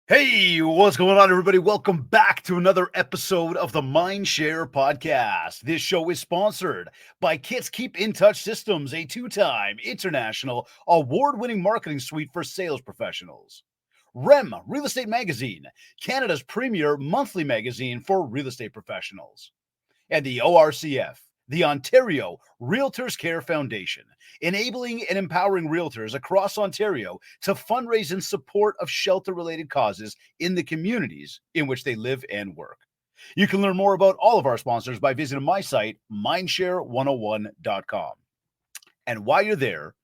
Hey, what's going on, everybody? Welcome back to another episode of the MindShare podcast. This show is sponsored by Kits Keep in Touch Systems, a two-time international award-winning marketing suite for sales professionals. REM Real Estate Magazine, Canada's premier monthly magazine for real estate professionals. And the ORCF, the Ontario Realtors Care Foundation, enabling and empowering realtors across Ontario to fundraise in support of shelter-related causes in the communities in which they live and work. You can learn more about all of our sponsors by visiting my site, mindshare101.com. And while you're there,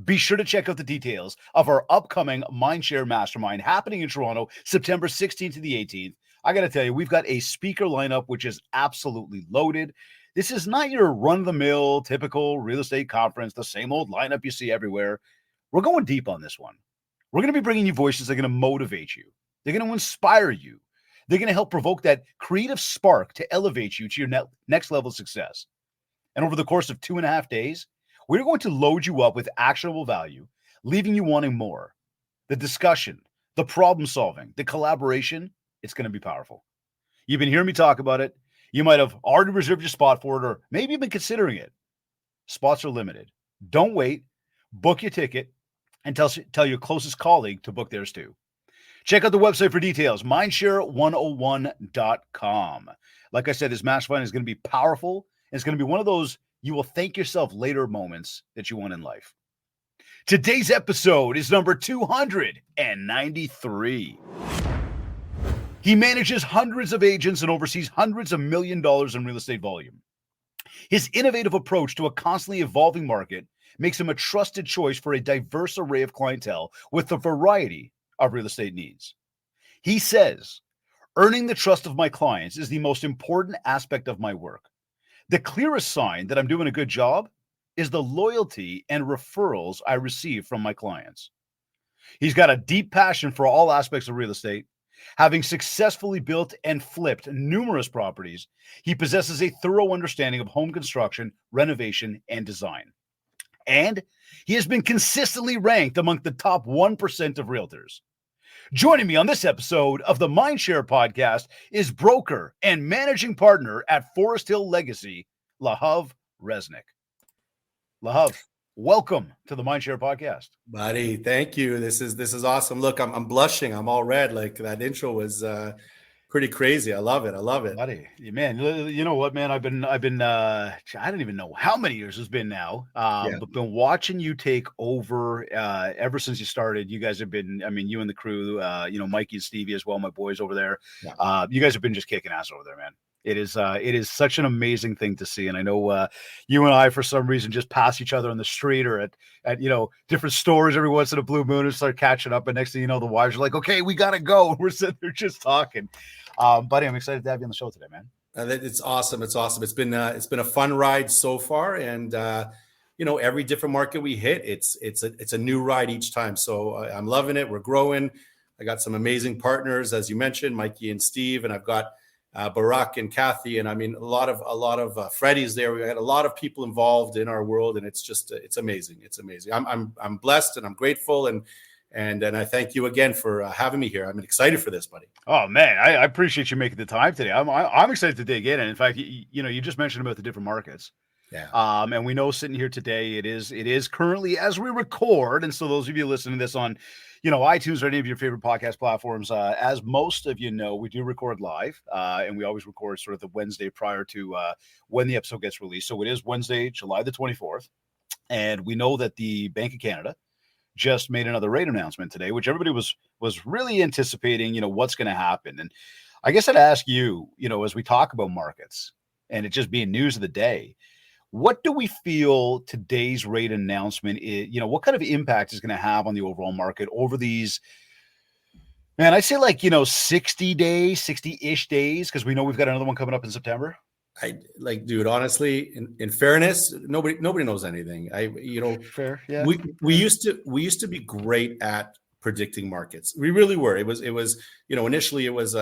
be sure to check out the details of our upcoming Mindshare Mastermind happening in Toronto, September 16th to the 18th. I got to tell you, we've got a speaker lineup which is absolutely loaded. This is not your run-of-the-mill, typical real estate conference, the same old lineup you see everywhere. We're going deep on this one. We're going to be bringing you voices that are going to motivate you. They're going to inspire you. They're going to help provoke that creative spark to elevate you to your next level of success. And over the course of 2.5 days, we're going to load you up with actionable value, leaving you wanting more. The discussion, the problem solving, the collaboration, it's going to be powerful. You've been hearing me talk about it. You might have already reserved your spot for it, or maybe you've been considering it. Spots are limited. Don't wait. Book your ticket and tell your closest colleague to book theirs too. Check out the website for details, mindshare101.com. Like I said, this mastermind is going to be powerful. It's going to be one of those you will thank yourself later moments that you want in life. Today's episode is number 293. He manages hundreds of agents and oversees hundreds of $1 million in real estate volume. His innovative approach to a constantly evolving market makes him a trusted choice for a diverse array of clientele with a variety of real estate needs. He says, earning the trust of my clients is the most important aspect of my work. The clearest sign that I'm doing a good job is the loyalty and referrals I receive from my clients. He's got a deep passion for all aspects of real estate. Having successfully built and flipped numerous properties, he possesses a thorough understanding of home construction, renovation, and design. And he has been consistently ranked among the top 1% of realtors. Joining me on this episode of the MindShare podcast is broker and managing partner at Forest Hill Legacy, Lahav Reznik. Lahav, welcome to the MindShare podcast. Buddy, thank you. This is awesome. Look, I'm blushing. I'm all red. Like that intro was pretty crazy. I love it. Buddy, man, you know what, man? I've been I don't even know how many years it's been now. But been watching you take over ever since you started. You guys have been, I mean, you and the crew, Mikey and Stevie as well, my boys over there. Yeah. You guys have been just kicking ass over there, man. It is such an amazing thing to see. And I know you and I, for some reason, just pass each other on the street or at different stores every once in a blue moon and start catching up. And next thing you know, the wives are like, okay, we got to go. We're sitting there just talking. Buddy, I'm excited to have you on the show today, man. It's awesome. It's been a fun ride so far. And, every different market we hit, it's a new ride each time. So I'm loving it. We're growing. I got some amazing partners, as you mentioned, Mikey and Steve, and I've got Barack and Kathy, and I mean a lot of Freddie's there. We had a lot of people involved in our world, and it's just it's amazing. It's amazing. I'm blessed and I'm grateful, and I thank you again for having me here. I'm excited for this, buddy. Oh man, I appreciate you making the time today. I'm excited to dig in, and in fact, you just mentioned about the different markets. Yeah. And we know sitting here today, it is currently as we record, and so those of you listening to this on iTunes or any of your favorite podcast platforms, as most of you know, we do record live, and we always record sort of the Wednesday prior to when the episode gets released. So it is Wednesday, July the 24th, and we know that the Bank of Canada just made another rate announcement today, which everybody was really anticipating, what's going to happen. And I guess I'd ask you, as we talk about markets and it just being news of the day, what do we feel today's rate announcement is, what kind of impact is going to have on the overall market over these, man, I say 60-ish days, because we know we've got another one coming up in September. Dude, honestly, in fairness, nobody knows anything. Fair. Yeah. We used to be great at predicting markets. We really were. It was, initially it was,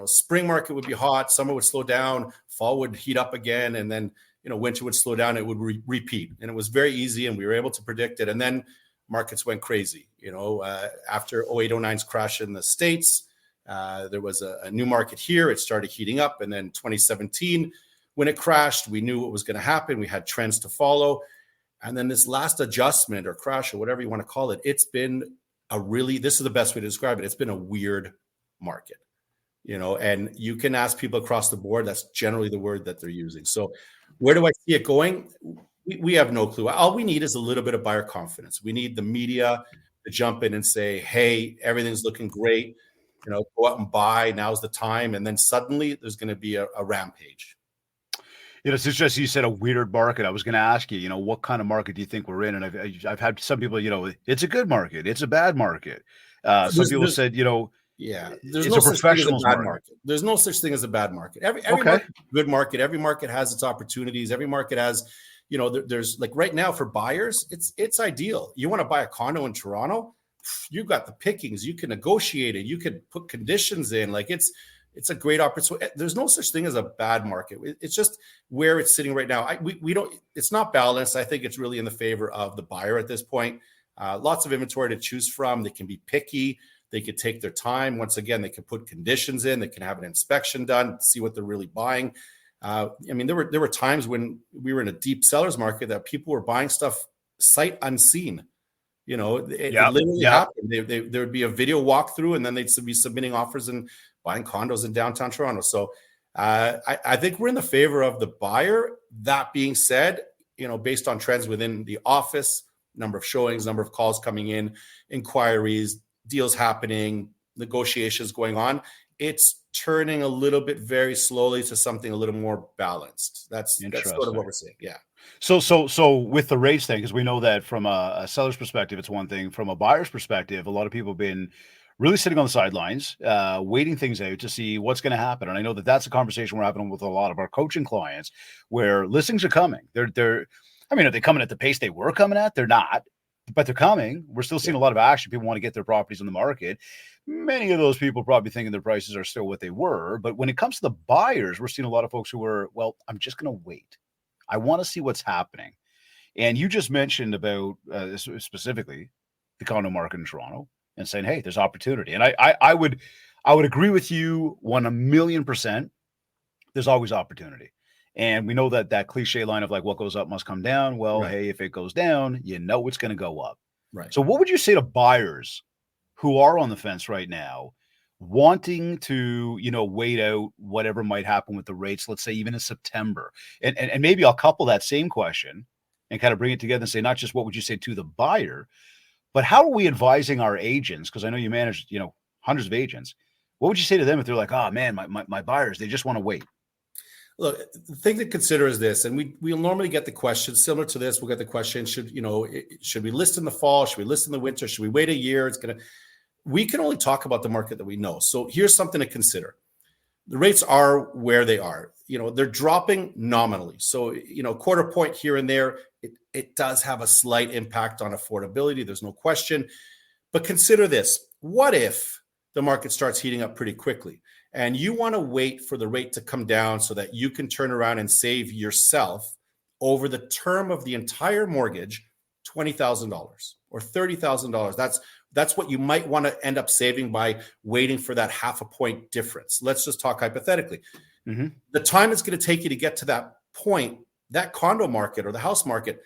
spring market would be hot, summer would slow down, fall would heat up again. And then, winter would slow down, it would repeat. And it was very easy and we were able to predict it. And then markets went crazy. After 08-09's crash in the States, there was a new market here. It started heating up. And then 2017, when it crashed, we knew what was going to happen. We had trends to follow. And then this last adjustment or crash or whatever you want to call it, it's been this is the best way to describe it. It's been a weird market, and you can ask people across the board. That's generally the word that they're using. So where do I see it going? We have no clue. All we need is a little bit of buyer confidence. We need the media to jump in and say, hey, everything's looking great. Go out and buy. Now's the time. And then suddenly there's going to be a rampage. It's interesting you said a weird market. I was going to ask you, what kind of market do you think we're in? And I've had some people, it's a good market. It's a bad market. Some people said, there's it's no a such thing as a professional's bad market. market. There's no such thing as a bad market. Every Okay. market is a good market. Every market has its opportunities. Every market has, there's like right now for buyers, it's ideal. You want to buy a condo in Toronto, you've got the pickings. You can negotiate it. You can put conditions in. Like it's a great opportunity. There's no such thing as a bad market. It's just where it's sitting right now. We don't. It's not balanced. I think it's really in the favor of the buyer at this point. Lots of inventory to choose from. They can be picky. They could take their time. Once again, they can put conditions in. They can have an inspection done, see what they're really buying. There were times when we were in a deep seller's market that people were buying stuff sight unseen. It literally happened. There would be a video walkthrough, and then they'd be submitting offers and buying condos in downtown Toronto. So I think we're in the favor of the buyer. That being said, based on trends within the office, number of showings, number of calls coming in, inquiries, deals happening, negotiations going on, it's turning a little bit very slowly to something a little more balanced. That's sort of what we're seeing. Yeah. So with the rates thing, because we know that from a seller's perspective, it's one thing. From a buyer's perspective, a lot of people have been really sitting on the sidelines, waiting things out to see what's going to happen. And I know that that's a conversation we're having with a lot of our coaching clients, where listings are coming. Are they coming at the pace they were coming at? They're not, but they're coming. We're still seeing a lot of action. People want to get their properties on the market. Many of those people probably thinking their prices are still what they were. But when it comes to the buyers, we're seeing a lot of folks who are, well, I'm just going to wait. I want to see what's happening. And you just mentioned about specifically the condo market in Toronto and saying, hey, there's opportunity. And I would agree with you 1,000,000%. There's always opportunity. And we know that cliche line of like, what goes up must come down. Well, Right. Hey, if it goes down, it's going to go up. Right. So what would you say to buyers who are on the fence right now, wanting to, wait out whatever might happen with the rates, let's say even in September? And maybe I'll couple that same question and kind of bring it together and say, not just what would you say to the buyer, but how are we advising our agents? Because I know you manage, hundreds of agents. What would you say to them if they're like, oh man, my buyers, they just want to wait? Look, the thing to consider is this, and we'll normally get the question similar to this. We'll get the question, should we list in the fall? Should we list in the winter? Should we wait a year? We can only talk about the market that we know. So here's something to consider. The rates are where they are. They're dropping nominally. So, quarter point here and there, it does have a slight impact on affordability. There's no question. But consider this. What if the market starts heating up pretty quickly and you want to wait for the rate to come down so that you can turn around and save yourself over the term of the entire mortgage $20,000 or $30,000? That's what you might want to end up saving by waiting for that half a point difference. Let's just talk hypothetically. Mm-hmm. The time it's going to take you to get to that point, that condo market or the house market,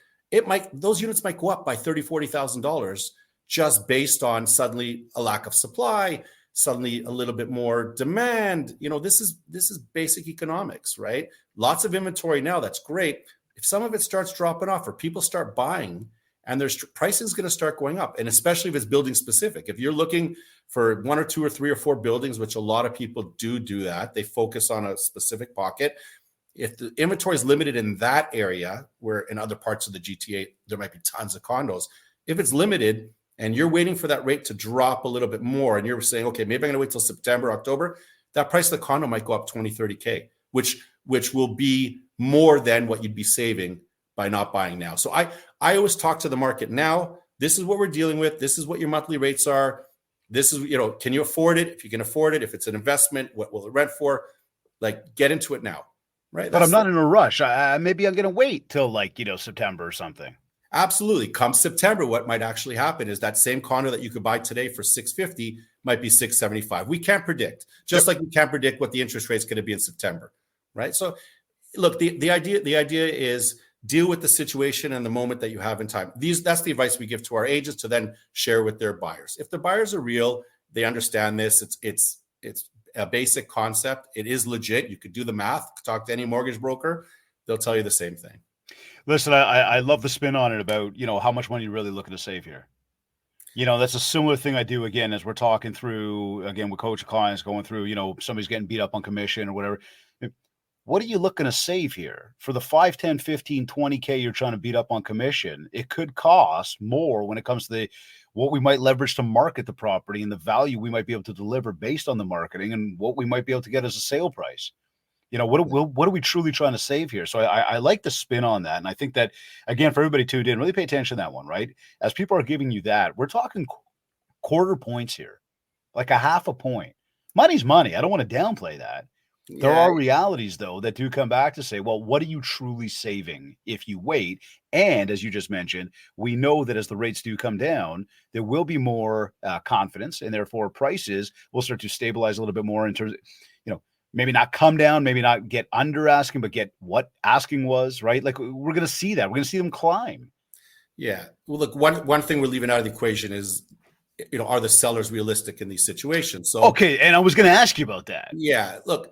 those units might go up by $30,000, $40,000 just based on suddenly a lack of supply, suddenly a little bit more demand. This is basic economics, right? Lots of inventory now. That's great. If some of it starts dropping off or people start buying, and there's pricing is going to start going up. And especially if it's building specific, if you're looking for 1 or 2 or 3 or 4 buildings, which a lot of people do that, they focus on a specific pocket. If the inventory is limited in that area, where in other parts of the GTA, there might be tons of condos. If it's limited and you're waiting for that rate to drop a little bit more, and you're saying, okay, maybe I'm going to wait till September, October, that price of the condo might go up 20, 30K, which will be more than what you'd be saving by not buying now. So I always talk to the market now. This is what we're dealing with. This is what your monthly rates are. This is, can you afford it? If you can afford it, if it's an investment, what will it rent for? Like, get into it now, right? But I'm not in a rush. Maybe I'm going to wait till September or something. Absolutely. Come September, what might actually happen is that same condo that you could buy today for 650 might be 675. We can't predict, just like we can't predict what the interest rate's going to be in September, right? So look, the idea is deal with the situation and the moment that you have in time. That's the advice we give to our agents to then share with their buyers. If the buyers are real, they understand this. It's a basic concept. It is legit. You could do the math, talk to any mortgage broker. They'll tell you the same thing. Listen, I love the spin on it about, how much money you're really looking to save here. That's a similar thing I do, again, as we're talking through, again, with coach clients going through, somebody's getting beat up on commission or whatever. What are you looking to save here? For the 5, 10, 15, 20K you're trying to beat up on commission, it could cost more when it comes to what we might leverage to market the property and the value we might be able to deliver based on the marketing and what we might be able to get as a sale price. What are we truly trying to save here? So I like the spin on that. And I think that, again, for everybody too, didn't really pay attention to that one, right? As people are giving you that, we're talking quarter points here, like a half a point. Money's money. I don't want to downplay that. There are realities, though, that do come back to say, well, what are you truly saving if you wait? And as you just mentioned, we know that as the rates do come down, there will be more confidence, and therefore prices will start to stabilize a little bit more in terms of, maybe not come down, maybe not get under asking, but get what asking was, right? Like, we're going to see that. We're going to see them climb. Yeah. Well, look, one thing we're leaving out of the equation is, are the sellers realistic in these situations? So, okay. And I was going to ask you about that. Yeah. Look,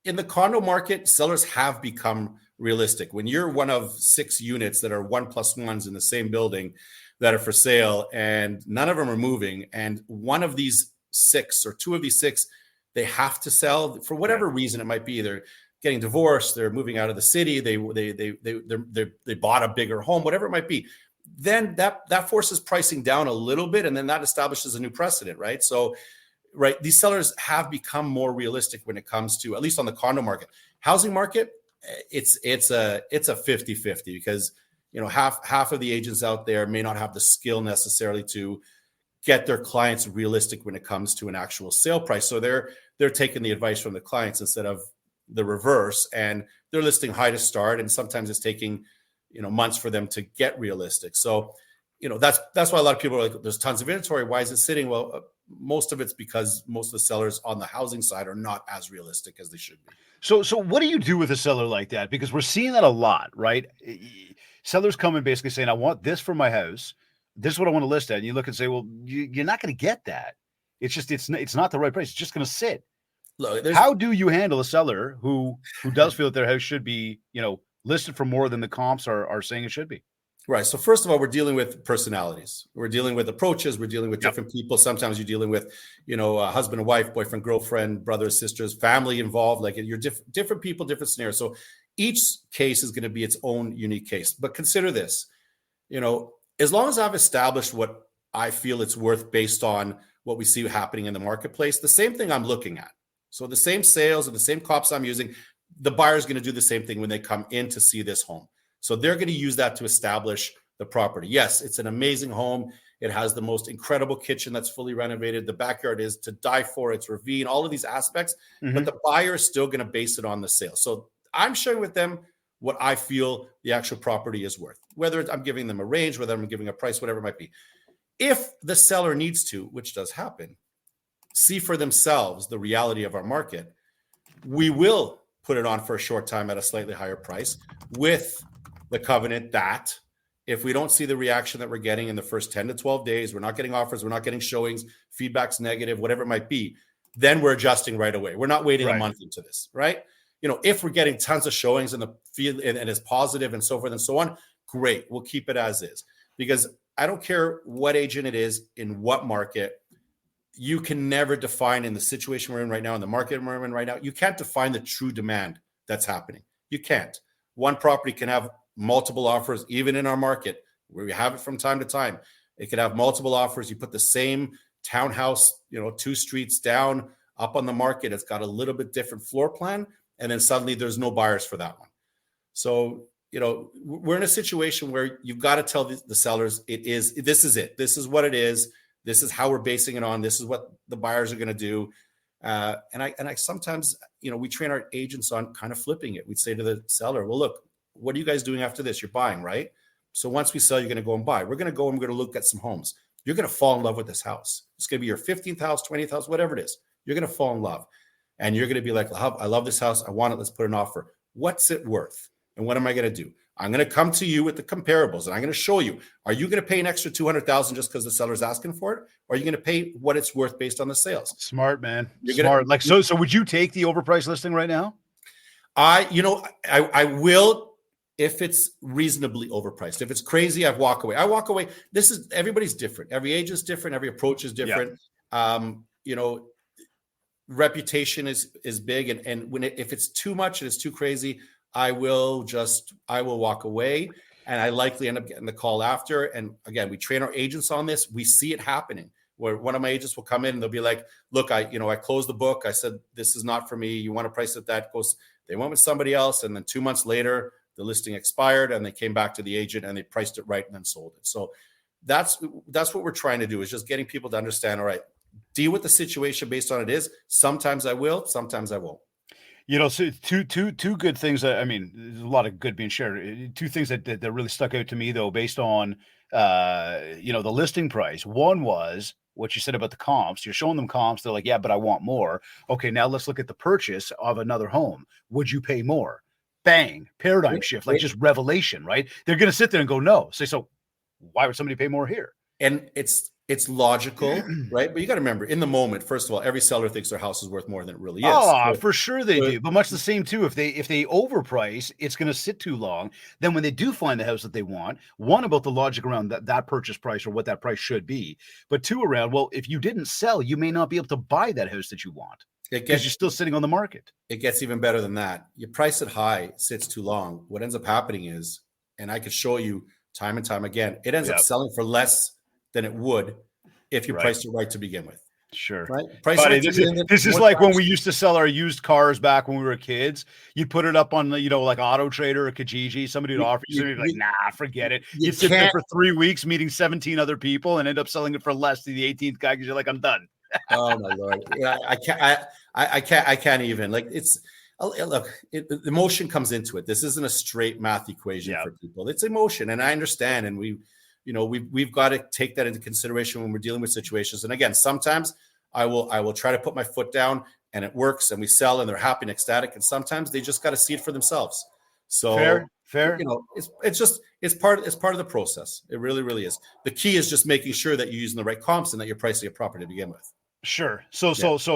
in the condo market, sellers have become realistic. When you're one of 6 units that are 1+1s in the same building that are for sale and none of them are moving, and one of these 6 or 2 of these 6, they have to sell for whatever reason it might be. They're getting divorced, they're moving out of the city, they bought a bigger home, whatever it might be. Then that forces pricing down a little bit, and then that establishes a new precedent, right? So, right, these sellers have become more realistic when it comes to, at least on the condo market. Housing market, it's a 50-50 because half of the agents out there may not have the skill necessarily to get their clients realistic when it comes to an actual sale price. So they're taking the advice from the clients instead of the reverse, and they're listing high to start, and sometimes it's taking months for them to get realistic. So that's why a lot of people are like, there's tons of inventory, why is it sitting? Well, most of it's because most of the sellers on the housing side are not as realistic as they should be. So what do you do with a seller like that? Because we're seeing that a lot, right? Sellers come and basically saying, I want this for my house. This is what I want to list at. And you look and say, well, you're not going to get that. It's just, it's not the right price. It's just going to sit. Look, how do you handle a seller who does feel that their house should be, listed for more than the comps are saying it should be? Right. So first of all, we're dealing with personalities. We're dealing with approaches. We're dealing with different people. Sometimes you're dealing with, husband and wife, boyfriend, girlfriend, brothers, sisters, family involved. Like, you're different people, different scenarios. So each case is going to be its own unique case. But consider this, as long as I've established what I feel it's worth based on what we see happening in the marketplace, the same thing I'm looking at. So the same sales and the same comps I'm using, the buyer's going to do the same thing when they come in to see this home. So they're going to use that to establish the property. Yes, it's an amazing home. It has the most incredible kitchen that's fully renovated. The backyard is to die for. It's ravine, all of these aspects. Mm-hmm. But the buyer is still going to base it on the sale. So I'm sharing with them what I feel the actual property is worth, whether I'm giving them a range, whether I'm giving a price, whatever it might be. If the seller needs to, which does happen, see for themselves the reality of our market, we will put it on for a short time at a slightly higher price with the covenant that if we don't see the reaction that we're getting in the first 10 to 12 days, we're not getting offers, we're not getting showings, feedback's negative, whatever it might be, then we're adjusting right away. We're not waiting a month into this, right? If we're getting tons of showings in the field and it's positive and so forth and so on, great. We'll keep it as is, because I don't care what agent it is, in what market, you can never define, in the situation we're in right now, in the market we're in right now, you can't define the true demand that's happening. You can't. One property can have multiple offers, even in our market where we have it from time to time. It could have multiple offers. You put the same townhouse, 2 streets down, up on the market. It's got a little bit different floor plan, and then suddenly there's no buyers for that one. So, we're in a situation where you've got to tell the sellers, this is it. This is what it is. This is how we're basing it on. This is what the buyers are going to do. And I sometimes, we train our agents on kind of flipping it. We'd say to the seller, well, look, what are you guys doing after this? You're buying, right? So once we sell, you're going to go and buy. We're going to go and we're going to look at some homes. You're going to fall in love with this house. It's going to be your 15th house, 20th house, whatever it is. You're going to fall in love. And you're going to be like, I love this house. I want it. Let's put an offer. What's it worth? And what am I going to do? I'm going to come to you with the comparables and I'm going to show you, are you going to pay an extra $200,000 just because the seller's asking for it? Or are you going to pay what it's worth based on the sales? Smart, man. You're Smart. gonna, So would you take the overpriced listing right now? I will if it's reasonably overpriced. If it's crazy, I walk away. Everybody's different. Every agent's different. Every approach is different. Yeah. Reputation is big. And if it's too much and it's too crazy, I will walk away, and I likely end up getting the call after. And again, we train our agents on this. We see it happening where one of my agents will come in and they'll be like, look, I closed the book. I said, this is not for me. You want to price it that goes. They went with somebody else. And then 2 months later, the listing expired and they came back to the agent and they priced it right and then sold it. So that's what we're trying to do, is just getting people to understand, all right, deal with the situation based on it is. Sometimes I will, sometimes I won't. So two good things. There's a lot of good being shared. Two things that really stuck out to me, though, based on the listing price. One was what you said about the comps. You're showing them comps. They're like, yeah, but I want more. Okay, now let's look at the purchase of another home. Would you pay more? Bang, paradigm shift, like just revelation, right? They're going to sit there and go, no. Say, so why would somebody pay more here? And it's logical, right? But you got to remember, in the moment, first of all, every seller thinks their house is worth more than it really is. Oh, for sure they do. But much the same too. If they overprice, it's going to sit too long. Then when they do find the house that they want, one, about the logic around that purchase price or what that price should be, but two, around, well, if you didn't sell, you may not be able to buy that house that you want because you're still sitting on the market. It gets even better than that. You price it high, sits too long. What ends up happening is, and I could show you time and time again, it ends up selling for less than it would if you priced it right to begin with. Sure. Right. Buddy, this is like when we used to sell our used cars back when we were kids. You'd put it up on, like Auto Trader or Kijiji. Somebody would offer you, like, nah, forget it. You'd sit there for 3 weeks meeting 17 other people and end up selling it for less to the 18th guy because you're like, I'm done. Oh my Lord. I can't even, like, it's, look, emotion comes into it. This isn't a straight math equation for people. It's emotion. And I understand. And we've got to take that into consideration when we're dealing with situations. And again, sometimes I will try to put my foot down and it works and we sell and they're happy and ecstatic. And sometimes they just got to see it for themselves. So fair. It's part of the process. It really, really is. The key is just making sure that you're using the right comps and that you're pricing it properly to begin with. Sure. So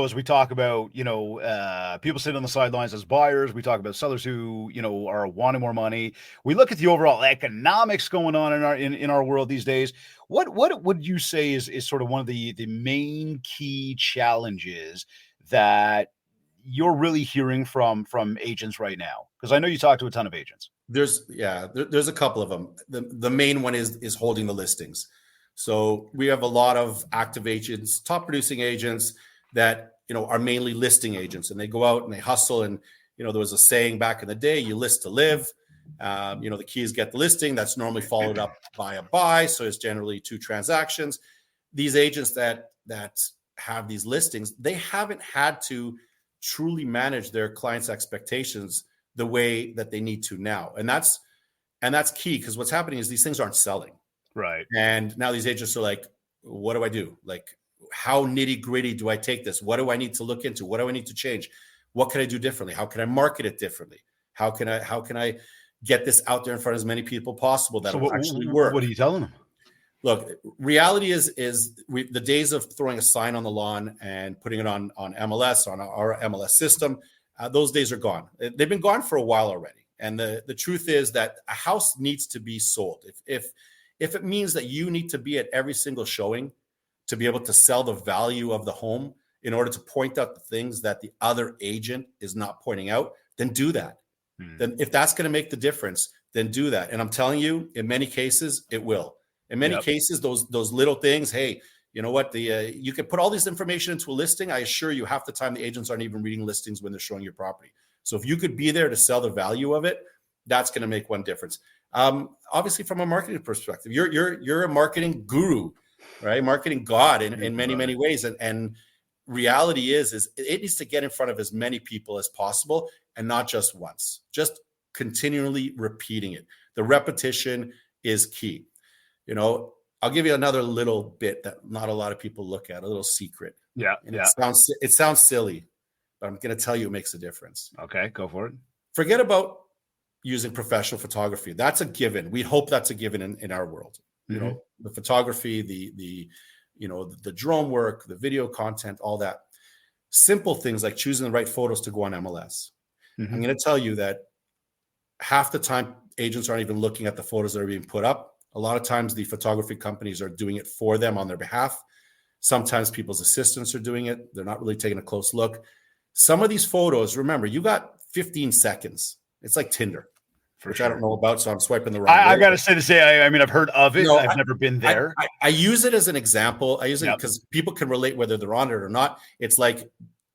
as we talk about, people sitting on the sidelines as buyers, we talk about sellers who, are wanting more money. We look at the overall economics going on in our world these days. What would you say is sort of one of the main key challenges that you're really hearing from agents right now? Because I know you talk to a ton of agents. There's a couple of them. The main one is holding the listings. So we have a lot of active agents, top producing agents that, are mainly listing agents, and they go out and they hustle. And, there was a saying back in the day, you list to live. The key is get the listing. That's normally followed up by a buy. So it's generally 2 transactions. These agents that have these listings, they haven't had to truly manage their clients' expectations the way that they need to now. And that's key, because what's happening is these things aren't selling. Right. And now these agents are like, what do I do? Like, how nitty gritty do I take this? What do I need to look into? What do I need to change? What can I do differently? How can I market it differently? How can I get this out there in front of as many people possible that will actually work? What are you telling them? Look, reality is the days of throwing a sign on the lawn and putting it on MLS, on our MLS system, those days are gone. They've been gone for a while already. And the truth is that a house needs to be sold. If it means that you need to be at every single showing to be able to sell the value of the home in order to point out the things that the other agent is not pointing out, then do that. Then if that's going to make the difference, then do that. And I'm telling you, in many cases, it will. In many cases, those little things, hey, you know what? You can put all this information into a listing. I assure you, half the time the agents aren't even reading listings when they're showing your property. So if you could be there to sell the value of it, that's going to make one difference. Obviously, from a marketing perspective, you're a marketing guru, right? Marketing God in many ways. And reality is it needs to get in front of as many people as possible, and not just once, just continually repeating it. The repetition is key. You know, I'll give you another little bit that not a lot of people look at, a little secret. Yeah. And Yeah. it sounds silly, but I'm going to tell you it makes a difference. Okay. Go for it. Forget about using professional photography. That's a given. We hope that's a given in our world. You know, the photography, the drone work, the video content, all that. Simple things like choosing the right photos to go on MLS. I'm going to tell you that half the time agents aren't even looking at the photos that are being put up. A lot of times the photography companies are doing it for them on their behalf. Sometimes people's assistants are doing it. They're not really taking a close look. Some of these photos, remember, you got 15 seconds. It's like Tinder, which I don't know about, so I'm swiping the wrong way. I got to say, I mean, I've heard of it. I've never been there. I use it as an example. I use it because people can relate whether they're on it or not. It's like,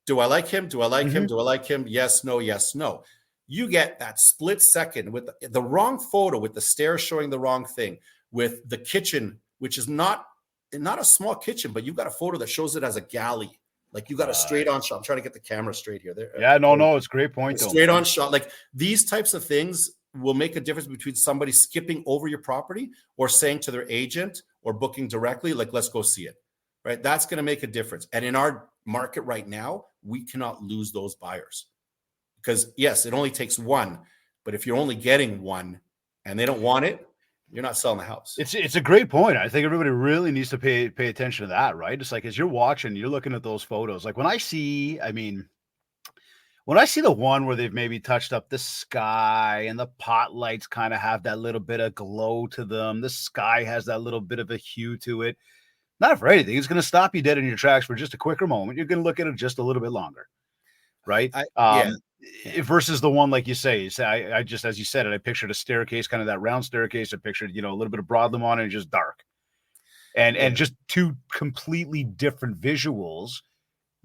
do I like him? Do I like him? Do I like him? Yes, no, yes, no. You get that split second with the wrong photo, with the stairs showing the wrong thing, with the kitchen, which is not a small kitchen, but you've got a photo that shows it as a galley. Like you got a straight on shot. I'm trying to get the camera straight here. There. Yeah, no, it's a great point. Straight on shot. Like these types of things will make a difference between somebody skipping over your property or saying to their agent or booking directly, like, let's go see it. Right. That's going to make a difference. And in our market right now, we cannot lose those buyers. Because yes, it only takes one, but if you're only getting one and they don't want it, you're not selling the house. It's a great point. I think everybody really needs to pay attention to that, right? It's like as you're watching, you're looking at those photos. Like when I see the one where they've maybe touched up the sky and the pot lights kind of have that little bit of glow to them, the sky has that little bit of a hue to it. Not for anything. It's going to stop you dead in your tracks for just a quicker moment. You're going to look at it just a little bit longer, right? Versus the one, like you say, I just, as you said it, I pictured a staircase, kind of that round staircase. I pictured, a little bit of broadloom on it and just dark. And just two completely different visuals.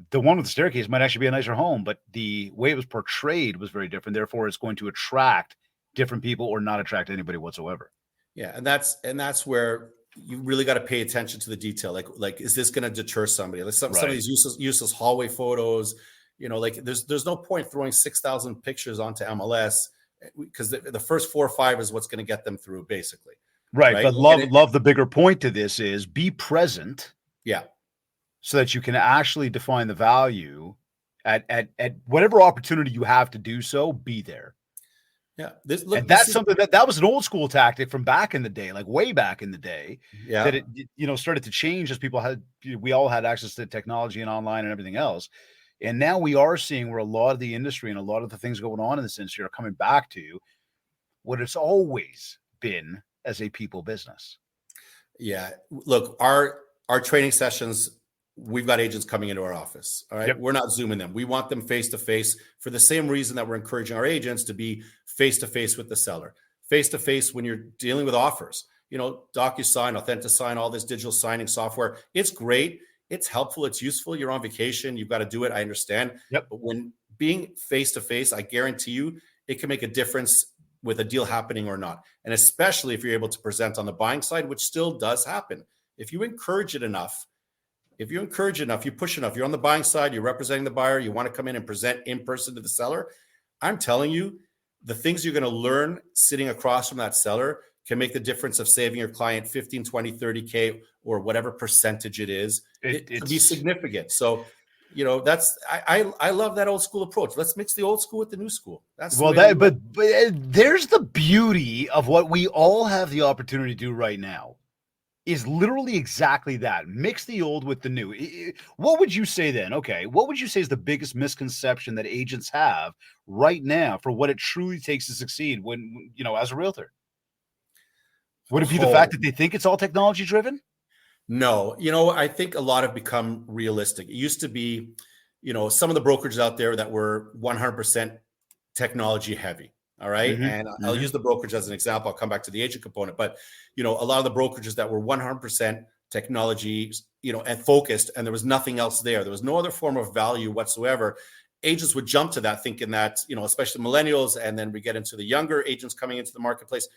The one with the staircase might actually be a nicer home, but the way it was portrayed was very different. Therefore, it's going to attract different people or not attract anybody whatsoever. Yeah. And that's where you really got to pay attention to the detail. Like, is this going to deter somebody? Like some of these useless hallway photos, like there's no point throwing 6,000 pictures onto MLS because the first 4 or 5 is what's going to get them through, basically. Right. But love the bigger point to this is be present. Yeah. So that you can actually define the value at whatever opportunity you have to do so, be there. Yeah. Something that was an old school tactic from back in the day, like way back in the day. Yeah. That it, started to change as we all had access to technology and online and everything else. And now we are seeing where a lot of the industry and a lot of the things going on in this industry are coming back to what it's always been as a people business. Yeah. Look, our training sessions, we've got agents coming into our office. All right. Yep. We're not Zooming them. We want them face-to-face for the same reason that we're encouraging our agents to be face-to-face with the seller, face-to-face when you're dealing with offers, DocuSign, AuthentiSign, all this digital signing software. It's great. It's helpful. It's useful. You're on vacation. You've got to do it. I understand. Yep. But when being face-to-face, I guarantee you it can make a difference with a deal happening or not. And especially if you're able to present on the buying side, which still does happen. If you encourage it enough, you push enough, you're on the buying side, you're representing the buyer, you want to come in and present in person to the seller. I'm telling you, the things you're going to learn sitting across from that seller can make the difference of saving your client 15, 20, 30K or whatever percentage it is. It can be significant. So, I love that old school approach. Let's mix the old school with the new school. But there's the beauty of what we all have the opportunity to do right now. Is literally exactly that. Mix the old with the new. What would you say then? Okay. What would you say is the biggest misconception that agents have right now for what it truly takes to succeed when, as a realtor? Would it be the fact that they think it's all technology driven? No, I think a lot have become realistic. It used to be, some of the brokerages out there that were 100% technology heavy. All right. And I'll use the brokerage as an example. I'll come back to the agent component, but a lot of the brokerages that were 100% technology, and focused, and there was nothing else there. There was no other form of value whatsoever. Agents would jump to that thinking that, especially millennials. And then we get into the younger agents coming into the marketplace.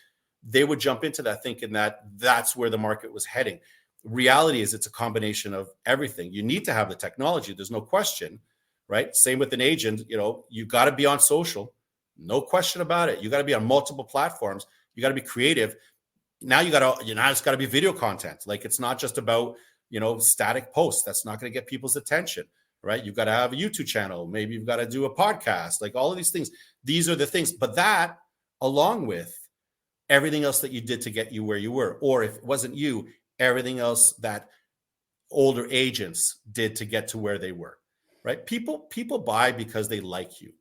They would jump into that thinking that that's where the market was heading. Reality is it's a combination of everything. You need to have the technology. There's no question, right? Same with an agent, you got to be on social. No question about it. You got to be on multiple platforms. You got to be creative. now it's got to be video content. Like, it's not just about, static posts. That's not going to get people's attention, right? You've got to have a YouTube channel. Maybe you've got to do a podcast, like all of these things. These are the things, but that along with everything else that you did to get you where you were, or if it wasn't you, everything else that older agents did to get to where they were, right? People buy because they like you,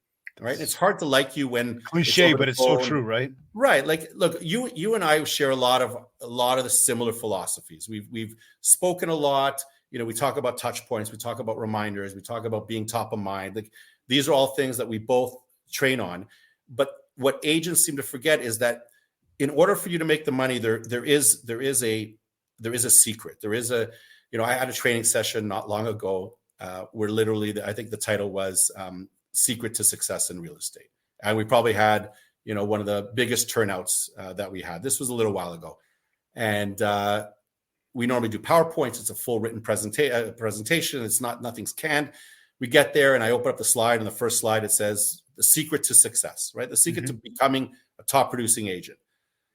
right? It's hard to like you when cliche, but it's so true, right? Right. Like, look, you and I share a lot of the similar philosophies. We've spoken a lot. We talk about touch points. We talk about reminders. We talk about being top of mind. Like, these are all things that we both train on. But what agents seem to forget is that in order for you to make the money, there is a secret. There is a, I had a training session not long ago where literally, I think the title was Secret to Success in Real Estate. And we probably had, one of the biggest turnouts that we had. This was a little while ago. And we normally do PowerPoints. It's a full written presentation. It's nothing's canned. We get there and I open up the slide, and the first slide, it says the secret to success, right? The secret to becoming a top producing agent.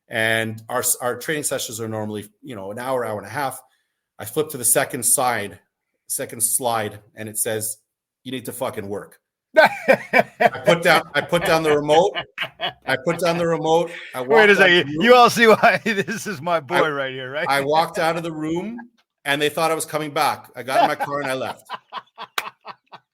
And our training sessions are normally, an hour and a half. I flip to the second slide, and it says, you need to fucking work. I put down the remote. Wait a second. You all see why this is my boy right here, right? I walked out of the room and they thought I was coming back. I got in my car and I left.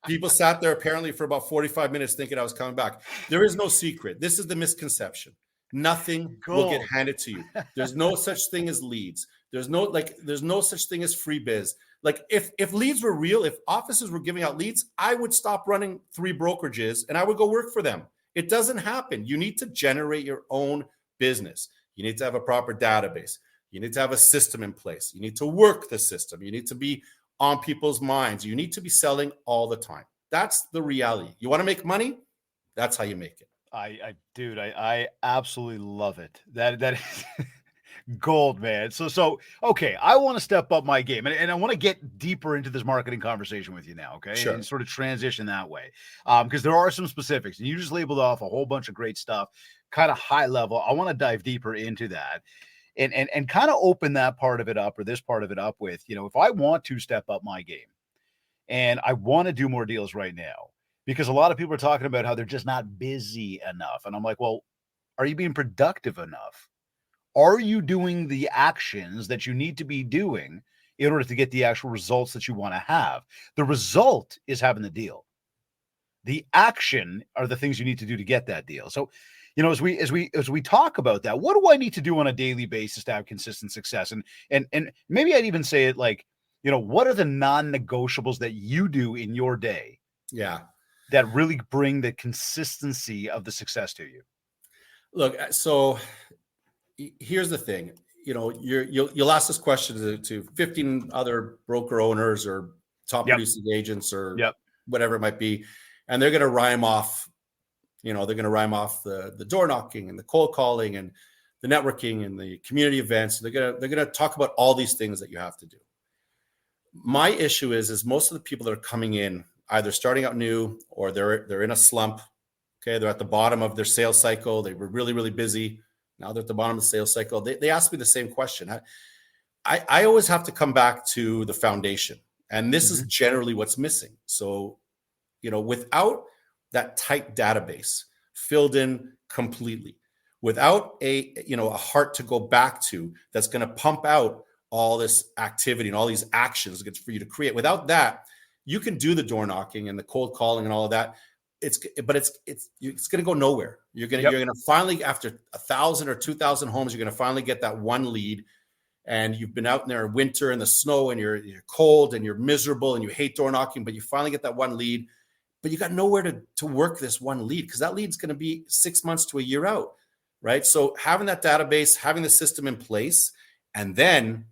People sat there apparently for about 45 minutes thinking I was coming back. There is no secret. This is the misconception. Nothing will get handed to you. There's no such thing as leads. There's no such thing as free biz. Like, if leads were real, if offices were giving out leads, I would stop running 3 brokerages and I would go work for them. It doesn't happen. You need to generate your own business. You need to have a proper database. You need to have a system in place. You need to work the system. You need to be on people's minds. You need to be selling all the time. That's the reality. You want to make money? That's how you make it. I absolutely love it. That is gold, man. So okay, I want to step up my game, and I want to get deeper into this marketing conversation with you now, okay? Sure. And sort of transition that way, because there are some specifics, and you just labeled off a whole bunch of great stuff, kind of high level. I want to dive deeper into that, and kind of open that part of it up, or this part of it up with, if I want to step up my game, and I want to do more deals right now, because a lot of people are talking about how they're just not busy enough, and I'm like, well, are you being productive enough? Are you doing the actions that you need to be doing in order to get the actual results that you want to have? The result is having the deal. The action are the things you need to do to get that deal. So, as we talk about that, what do I need to do on a daily basis to have consistent success? And maybe I'd even say it like, what are the non-negotiables that you do in your day? Yeah. That really bring the consistency of the success to you. Look, so here's the thing. You'll ask this question to 15 other broker owners or top producing agents or whatever it might be, and they're going to rhyme off. The door knocking and the cold calling and the networking and the community events. They're gonna talk about all these things that you have to do. My issue is most of the people that are coming in either starting out new or they're in a slump. Okay, they're at the bottom of their sales cycle. They were really, really busy. Now they're at the bottom of the sales cycle. They ask me the same question. I always have to come back to the foundation. And this is generally what's missing. So, without that tight database filled in completely, without a heart to go back to that's going to pump out all this activity and all these actions for you to create. Without that, you can do the door knocking and the cold calling and all of that. It's going to go nowhere. You're going to finally, after 1,000 or 2,000 homes, you're going to finally get that one lead. And you've been out in there in winter in the snow and you're cold and you're miserable and you hate door knocking, but you finally get that one lead, but you got nowhere to work this one lead because that lead's going to be 6 months to a year out, right? So having that database, having the system in place, and then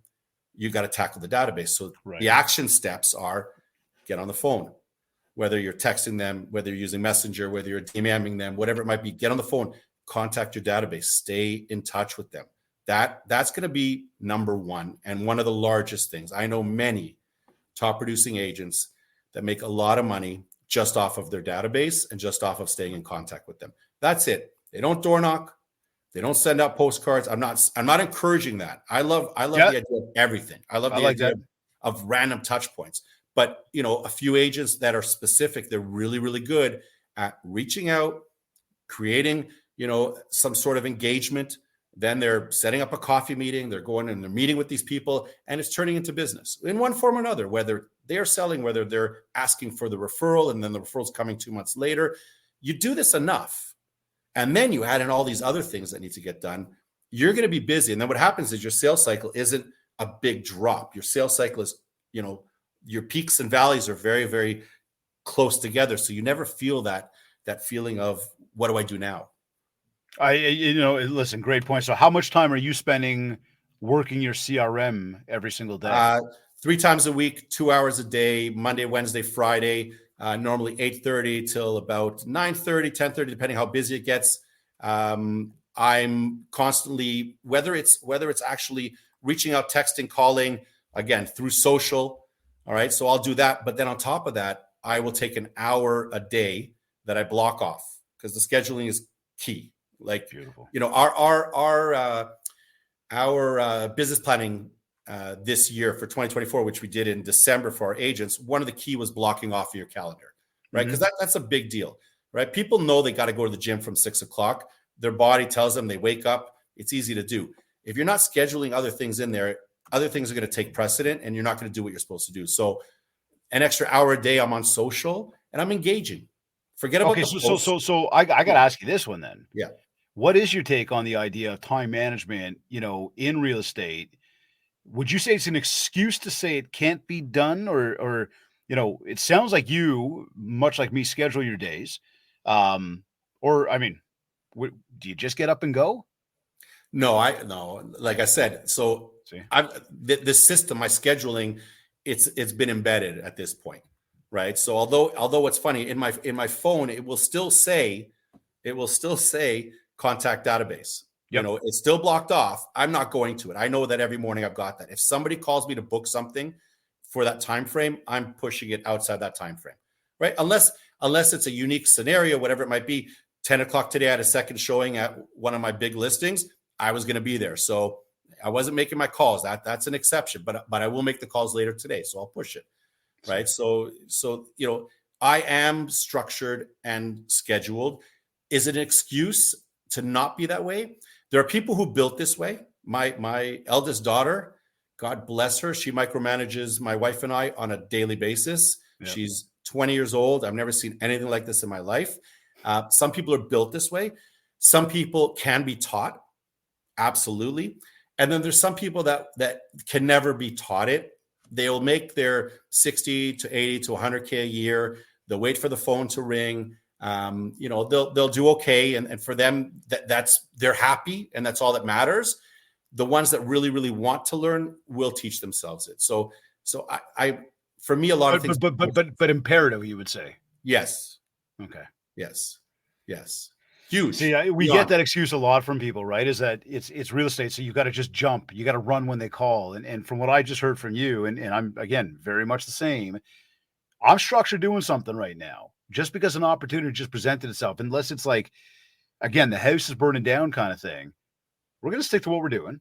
you got to tackle the database. So the action steps are get on the phone, whether you're texting them, whether you're using Messenger, whether you're DMing them, whatever it might be, get on the phone, contact your database, stay in touch with them. That's going to be number one and one of the largest things. I know many top producing agents that make a lot of money just off of their database and just off of staying in contact with them. That's it. They don't door knock. They don't send out postcards. I'm not encouraging that. I love the idea of everything. I love I the like idea that. of random touch points. But, a few agents that are specific, they're really, really good at reaching out, creating, some sort of engagement. Then they're setting up a coffee meeting. They're going and they're meeting with these people, and it's turning into business in one form or another, whether they're selling, whether they're asking for the referral, and then the referral's coming 2 months later. You do this enough, and then you add in all these other things that need to get done. You're going to be busy. And then what happens is your sales cycle isn't a big drop. Your sales cycle is, your peaks and valleys are very, very close together. So you never feel that feeling of, what do I do now? Listen, great point. So how much time are you spending working your CRM every single day? 3 times a week, 2 hours a day, Monday, Wednesday, Friday, normally 8:30 till about 9:30, 10:30, depending how busy it gets. I'm constantly, whether it's actually reaching out, texting, calling, again, through social. All right. So I'll do that. But then on top of that, I will take an hour a day that I block off, because the scheduling is key. Like, Beautiful. Our business planning this year for 2024, which we did in December for our agents, one of the key was blocking off your calendar, right? Because that's a big deal, right? People know they got to go to the gym from 6 o'clock. Their body tells them, they wake up. It's easy to do. If you're not scheduling other things in there, other things are going to take precedent, and you're not going to do what you're supposed to do. So an extra hour a day, I'm on social and I'm engaging. Forget about the posts. So I got to ask you this one then. Yeah. What is your take on the idea of time management, in real estate? Would you say it's an excuse to say it can't be done, or it sounds like you, much like me, schedule your days. Or I mean, do you just get up and go? No, like I said, so this system, my scheduling, it's been embedded at this point, right? So although what's funny, in my phone, it will still say contact database. Yep. It's still blocked off. I'm not going to it. I know that every morning I've got that. If somebody calls me to book something for that time frame, I'm pushing it outside that time frame, right? Unless it's a unique scenario, whatever it might be. 10 o'clock today, I had a second showing at one of my big listings. I was going to be there, so I wasn't making my calls. That's an exception, but I will make the calls later today, so I'll push it, right? So I am structured and scheduled. Is it an excuse to not be that way? There are people who built this way. My eldest daughter, God bless her, she micromanages my wife and I on a daily basis. Yep. She's 20 years old. I've never seen anything like this in my life. Some people are built this way. Some people can be taught. Absolutely. And then there's some people that can never be taught it. They'll make their 60 to 80 to 100K a year. They'll wait for the phone to ring. They'll do okay. And for them, they're happy, and that's all that matters. The ones that really, really want to learn will teach themselves it. So for me, a lot of things. But imperative, you would say. Yes. Okay. Yes. Huge. See, we get that excuse a lot from people, right? Is that it's real estate, so you got to just jump, you got to run when they call. And from what I just heard from you, and I'm again very much the same. I'm structured doing something right now. Just because an opportunity just presented itself, unless it's like, again, the house is burning down kind of thing, we're going to stick to what we're doing.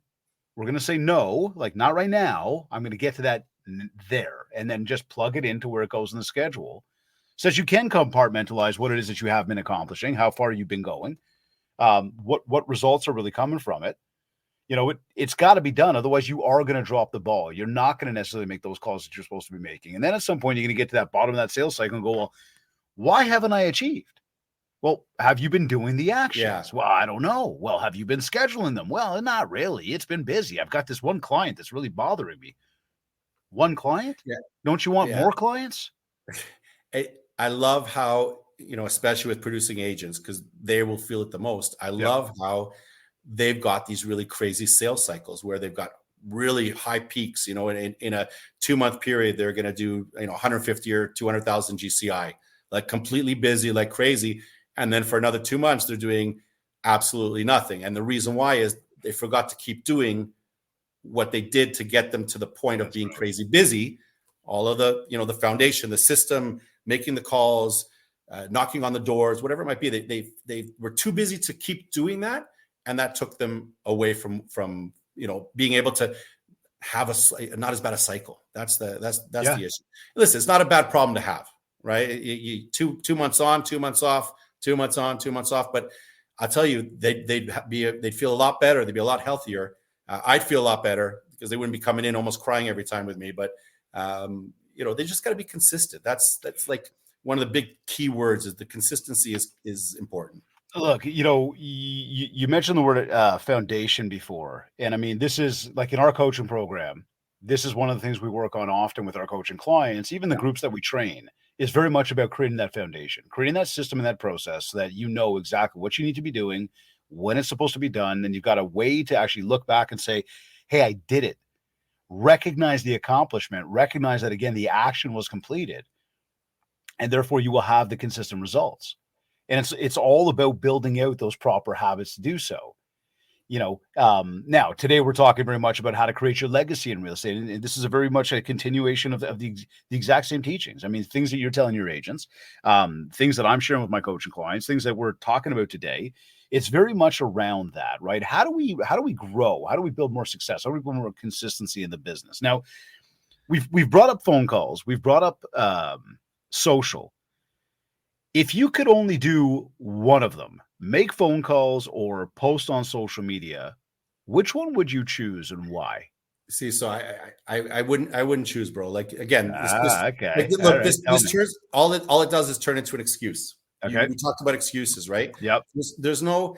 We're going to say no, like not right now. I'm going to get to that there, and then just plug it into where it goes in the schedule, so that you can compartmentalize what it is that you have been accomplishing, how far you've been going, what results are really coming from it. It's got to be done. Otherwise, you are going to drop the ball. You're not going to necessarily make those calls that you're supposed to be making. And then at some point, you're going to get to that bottom of that sales cycle and go, well, why haven't I achieved? Well, have you been doing the actions? Yeah. Well, I don't know. Well, have you been scheduling them? Well, not really. It's been busy. I've got this one client that's really bothering me. One client? Yeah. Don't you want more clients? I love how, especially with producing agents, because they will feel it the most. I love how they've got these really crazy sales cycles where they've got really high peaks. In a 2-month period, they're going to do 150 or 200,000 GCI, like completely busy, like crazy. And then for another 2 months, they're doing absolutely nothing. And the reason why is they forgot to keep doing what they did to get them to the point of being crazy busy. All of the, the foundation, the system, making the calls, knocking on the doors, whatever it might be. They were too busy to keep doing that. and that took them away from being able to have not as bad a cycle. That's the issue. Listen, it's not a bad problem to have, right? You 2 months on, 2 months off, 2 months on, 2 months off. But I'll tell you, they'd feel a lot better. They'd be a lot healthier. I'd feel a lot better because they wouldn't be coming in almost crying every time with me. But they just got to be consistent. That's like one of the big key words is the consistency is important. Look, you mentioned the word foundation before. And I mean, this is like in our coaching program, this is one of the things we work on often with our coaching clients, even the groups that we train, is very much about creating that foundation, creating that system and that process so that you know exactly what you need to be doing, when it's supposed to be done. Then you've got a way to actually look back and say, hey, I did it. Recognize the accomplishment, recognize that, again, the action was completed, and therefore you will have the consistent results. And it's all about building out those proper habits to do so. Now today we're talking very much about how to create your legacy in real estate, and this is a very much a continuation of the exact same teachings. I mean, things that you're telling your agents, things that I'm sharing with my coaching clients, things that we're talking about today. It's very much around that, right? How do we grow? How do we build more success? How do we build more consistency in the business? Now, we've brought up phone calls, we've brought up social. If you could only do one of them, make phone calls or post on social media, which one would you choose and why? See, so I wouldn't choose, bro. Like, again, okay. Look, this turns all it does is turn into an excuse. Okay. We talked about excuses, right? Yep. There's no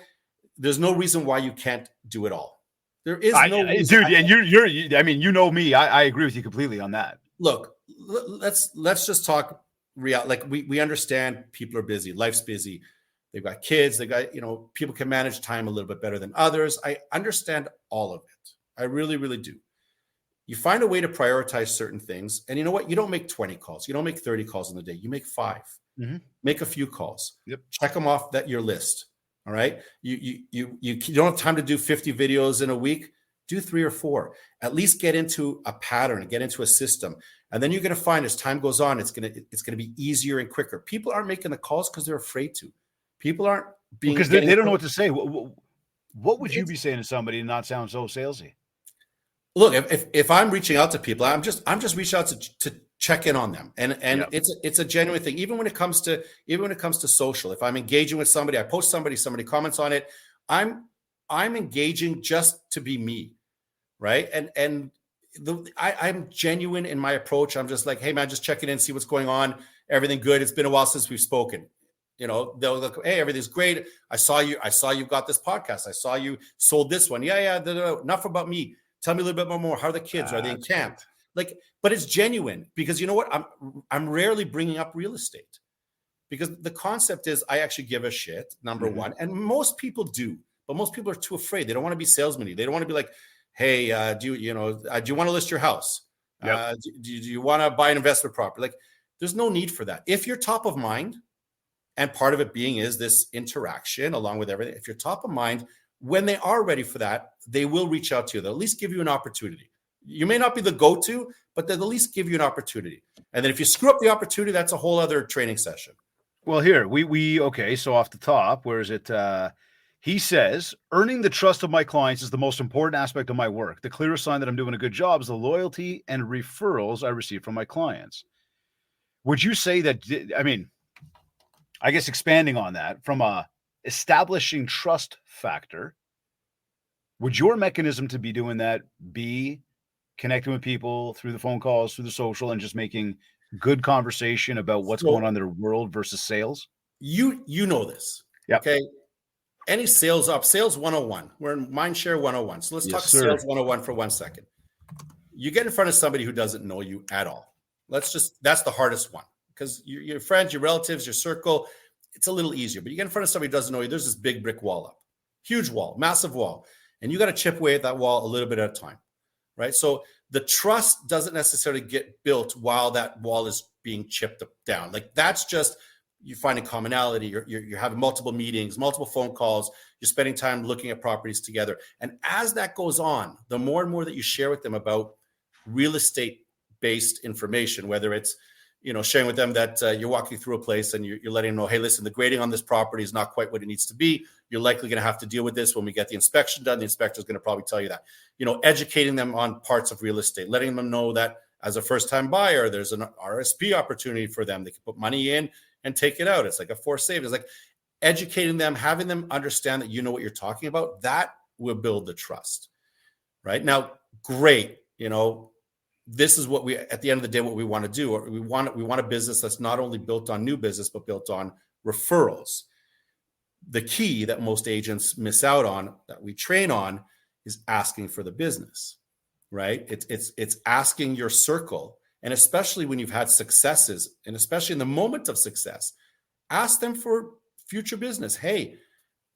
reason why you can't do it all. There is no reason. Dude, and you're I mean, you know me. I agree with you completely on that. Look, let's just talk real. Like, we understand people are busy, life's busy. They've got kids, people can manage time a little bit better than others. I understand all of it. I really, really do. You find a way to prioritize certain things. And you know what? You don't make 20 calls. You don't make 30 calls in the day. You make 5. Mm-hmm. Make a few calls. Yep. Check them off your list. All right. You don't have time to do 50 videos in a week. Do 3 or 4. At least get into a pattern, get into a system. And then you're going to find as time goes on, it's going to be easier and quicker. People aren't making the calls because they're afraid to. People aren't being, because they don't know what to say. What would you be saying to somebody and not sound so salesy? Look, if I'm reaching out to people, I'm just reaching out to check in on them, and yep. It's a genuine thing. Even when it comes to social, if I'm engaging with somebody, I post somebody comments on it, I'm engaging just to be me, right? And I'm genuine in my approach. I'm just like, hey man, just checking in, see what's going on. Everything good? It's been a while since we've spoken. They'll look, hey, everything's great. I saw you got this podcast. I saw you sold this one. Yeah. Enough about me. Tell me a little bit more. How are the kids? Are they in camp? Like, but it's genuine because you know what? I'm rarely bringing up real estate because the concept is I actually give a shit, number one. And most people do, but most people are too afraid. They don't want to be salesmen. They don't want to be like, hey, do you want to list your house? Yep. Do you want to buy an investment property? Like, there's no need for that. If you're top of mind, and part of it being is this interaction along with everything. If you're top of mind, when they are ready for that, they will reach out to you. They'll at least give you an opportunity. You may not be the go-to, but they'll at least give you an opportunity. And then if you screw up the opportunity, that's a whole other training session. Well, here, so off the top, where is it? He says, earning the trust of my clients is the most important aspect of my work. The clearest sign that I'm doing a good job is the loyalty and referrals I receive from my clients. Would you say that, I guess expanding on that, from a establishing trust factor, would your mechanism to be doing that be connecting with people through the phone calls, through the social, and just making good conversation about what's going on in their world versus sales? You know this. Yep. Okay. Any sales 101. We're in MindShare 101. So let's talk sales 101 for 1 second. You get in front of somebody who doesn't know you at all. That's the hardest one. Because your friends, your relatives, your circle, it's a little easier. But you get in front of somebody who doesn't know you, there's this big brick wall up. Huge wall, massive wall. And you got to chip away at that wall a little bit at a time, right? So the trust doesn't necessarily get built while that wall is being chipped down. Like, that's just you finding commonality. You're having multiple meetings, multiple phone calls. You're spending time looking at properties together. And as that goes on, the more and more that you share with them about real estate-based information, whether it's sharing with them that you're walking through a place and you're letting them know, hey, listen, the grading on this property is not quite what it needs to be. You're likely going to have to deal with this when we get the inspection done. The inspector is going to probably tell you that. Educating them on parts of real estate, letting them know that as a first-time buyer, there's an RSP opportunity for them. They can put money in and take it out. It's like a forced savings. Like educating them, having them understand that you know what you're talking about. That will build the trust, right? Now, great. This is what we, at the end of the day, what we want to do. We want a business that's not only built on new business, but built on referrals. The key that most agents miss out on, that we train on, is asking for the business, right? It's asking your circle. And especially when you've had successes, and especially in the moment of success, ask them for future business. Hey,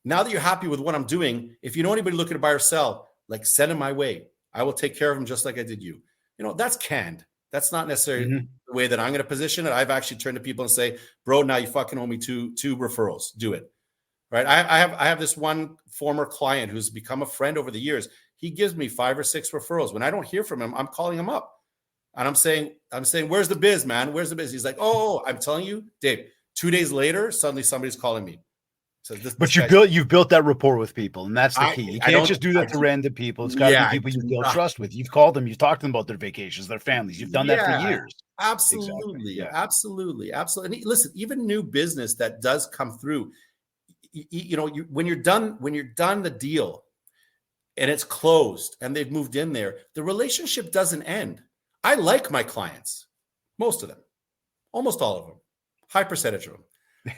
now that you're happy with what I'm doing, if you know anybody looking to buy or sell, like send them my way. I will take care of them just like I did you. That's canned. That's not necessarily the way that I'm going to position it. I've actually turned to people and say, bro, now you fucking owe me two referrals. Do it. Right. I have this one former client who's become a friend over the years. He gives me 5 or 6 referrals. When I don't hear from him, I'm calling him up and I'm saying, where's the biz, man? Where's the biz? He's like, oh, I'm telling you, Dave, 2 days later, suddenly somebody's calling me. So but you've built that rapport with people, and that's the key. You can't just do that to random people. It's got to be people you build trust with. You've called them, you've talked to them about their vacations, their families. You've done that for years. Absolutely. Exactly. Absolutely. And listen, even new business that does come through, when you're done the deal and it's closed and they've moved in there, the relationship doesn't end. I like my clients, most of them, almost all of them, high percentage of them.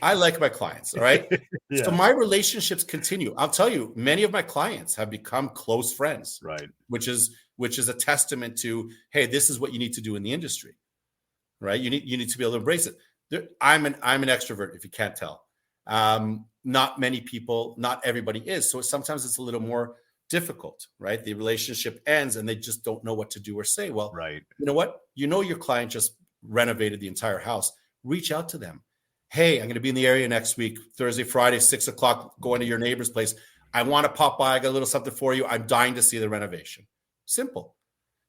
I like my clients. All right. Yeah. So my relationships continue. I'll tell you, many of my clients have become close friends, right? Which is a testament to, hey, this is what you need to do in the industry, right? You need to be able to embrace it. I'm an extrovert, if you can't tell. Not many people, not everybody is. So sometimes it's a little more difficult, right? The relationship ends and they just don't know what to do or say. Well, right. You know what? Your client just renovated the entire house. Reach out to them. Hey, I'm going to be in the area next week, Thursday, Friday, 6:00, going to your neighbor's place. I want to pop by. I got a little something for you. I'm dying to see the renovation. Simple.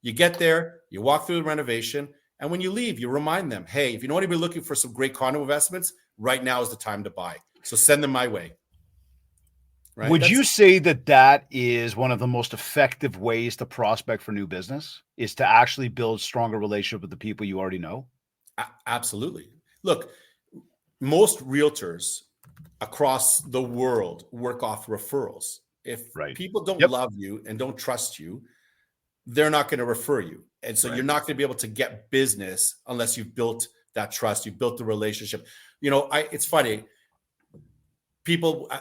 You get there, you walk through the renovation, and when you leave, you remind them, hey, if you know anybody looking for some great condo investments, right now is the time to buy. So send them my way. Right? Would you say that is one of the most effective ways to prospect for new business, is to actually build stronger relationship with the people you already know? Absolutely. Look, most realtors across the world work off referrals. If people don't love you and don't trust you, they're not going to refer you. And so you're not going to be able to get business unless you've built that trust, you've built the relationship. It's funny. People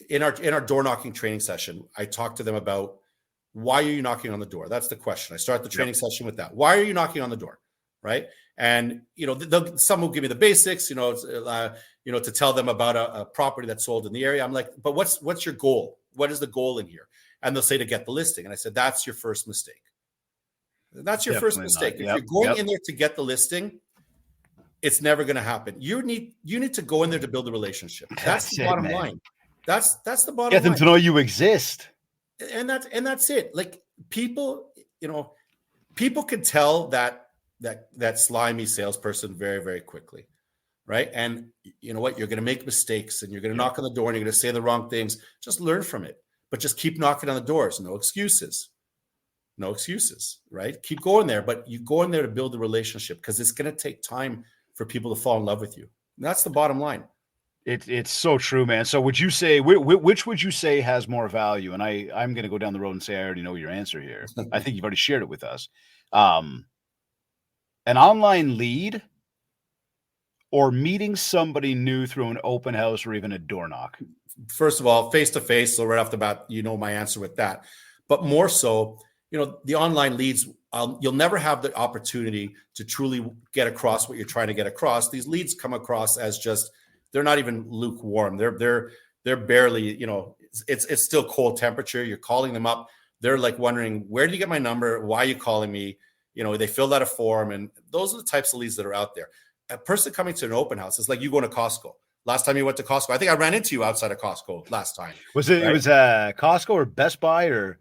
in our door knocking training session, I talk to them about, why are you knocking on the door? That's the question. I start the training session with that. Why are you knocking on the door? Right. And, some will give me the basics, to tell them about a property that's sold in the area. I'm like, but what's your goal? What is the goal in here? And they'll say, to get the listing. And I said, that's your first mistake. That's your first mistake. If you're going in there to get the listing, it's never going to happen. You need to go in there to build a relationship. That's the bottom line. That's the bottom line. Get them to know you exist. And that's it. Like people can tell that slimy salesperson very, very quickly. Right. And you know what? You're going to make mistakes and you're going to knock on the door and you're going to say the wrong things. Just learn from it. But just keep knocking on the doors. No excuses. No excuses. Right. Keep going there. But you go in there to build a relationship, because it's going to take time for people to fall in love with you. And that's the bottom line. It's so true, man. So would you say, which would you say has more value? And I'm going to go down the road and say, I already know your answer here. I think you've already shared it with us. An online lead, or meeting somebody new through an open house or even a door knock? First of all, face-to-face. So right off the bat, my answer with that. But more so, the online leads, you'll never have the opportunity to truly get across what you're trying to get across. These leads come across as just, they're not even lukewarm. They're barely, it's still cold temperature. You're calling them up. They're like wondering, where did you get my number? Why are you calling me? They filled out a form, and those are the types of leads that are out there. A person coming to an open house is like you going to Costco. Last time you went to Costco, I think I ran into you outside of Costco last time. Was it? Right? It was Costco or Best Buy or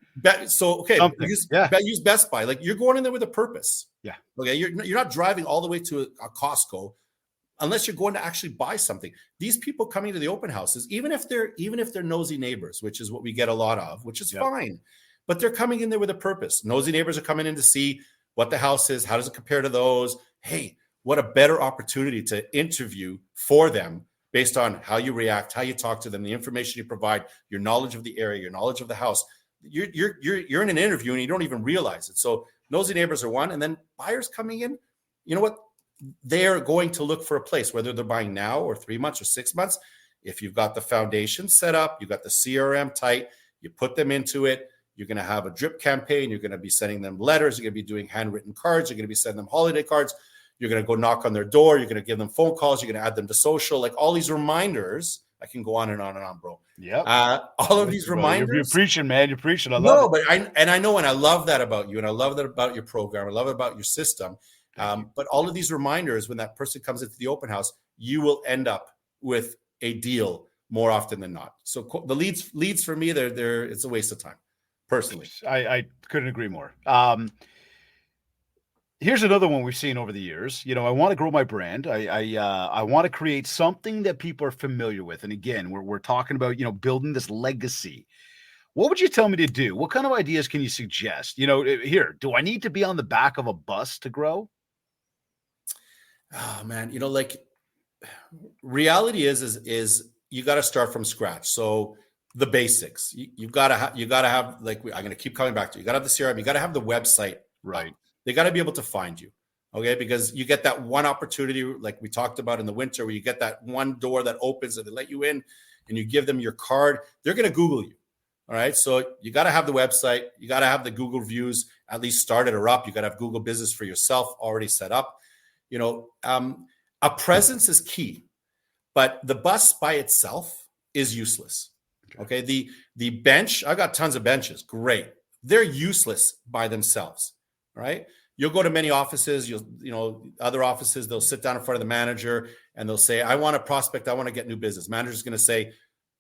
something. Use Best Buy. Like you're going in there with a purpose. Yeah. Okay. You're not driving all the way to a Costco unless you're going to actually buy something. These people coming to the open houses, even if they're nosy neighbors, which is what we get a lot of, which is fine, but they're coming in there with a purpose. Nosy neighbors are coming in to see what the house is. How does it compare to those? Hey, what a better opportunity to interview for them based on how you react, how you talk to them, the information you provide, your knowledge of the area, your knowledge of the house. You're in an interview and you don't even realize it. So nosy neighbors are one, and then buyers coming in, you know what? They're going to look for a place, whether they're buying now or 3 months or 6 months. If you've got the foundation set up, you've got the CRM tight, you put them into it, you're going to have a drip campaign, you're going to be sending them letters, you're going to be doing handwritten cards, you're going to be sending them holiday cards, you're going to go knock on their door, you're going to give them phone calls, you're going to add them to social, like all these reminders. I can go on and on and on, bro. Yeah. All of these reminders. You're preaching, man. You're preaching. I love it. But I know, and I love that about you, and I love that about your program. I love it about your system. But all of these reminders, when that person comes into the open house, you will end up with a deal more often than not. So the leads for me, they're it's a waste of time, personally. I couldn't agree more. Here's another one we've seen over the years. I want to grow my brand. I want to create something that people are familiar with. And again, we're talking about, building this legacy. What would you tell me to do? What kind of ideas can you suggest? Here, do I need to be on the back of a bus to grow? Oh man, reality is you got to start from scratch. So the basics, you got to have, I'm going to keep coming back to, you got to have the CRM, you got to have the website. Right. They got to be able to find you. Okay. Because you get that one opportunity, like we talked about in the winter, where you get that one door that opens and they let you in and you give them your card. They're going to Google you. All right. So you got to have the website. You got to have the Google reviews at least started or up. You got to have Google business for yourself already set up. A presence is key, but the bus by itself is useless. Okay. The bench, I got tons of benches. Great. They're useless by themselves. Right. You'll go to many offices, other offices, they'll sit down in front of the manager and they'll say, I want to prospect. I want to get new business. Manager's going to say,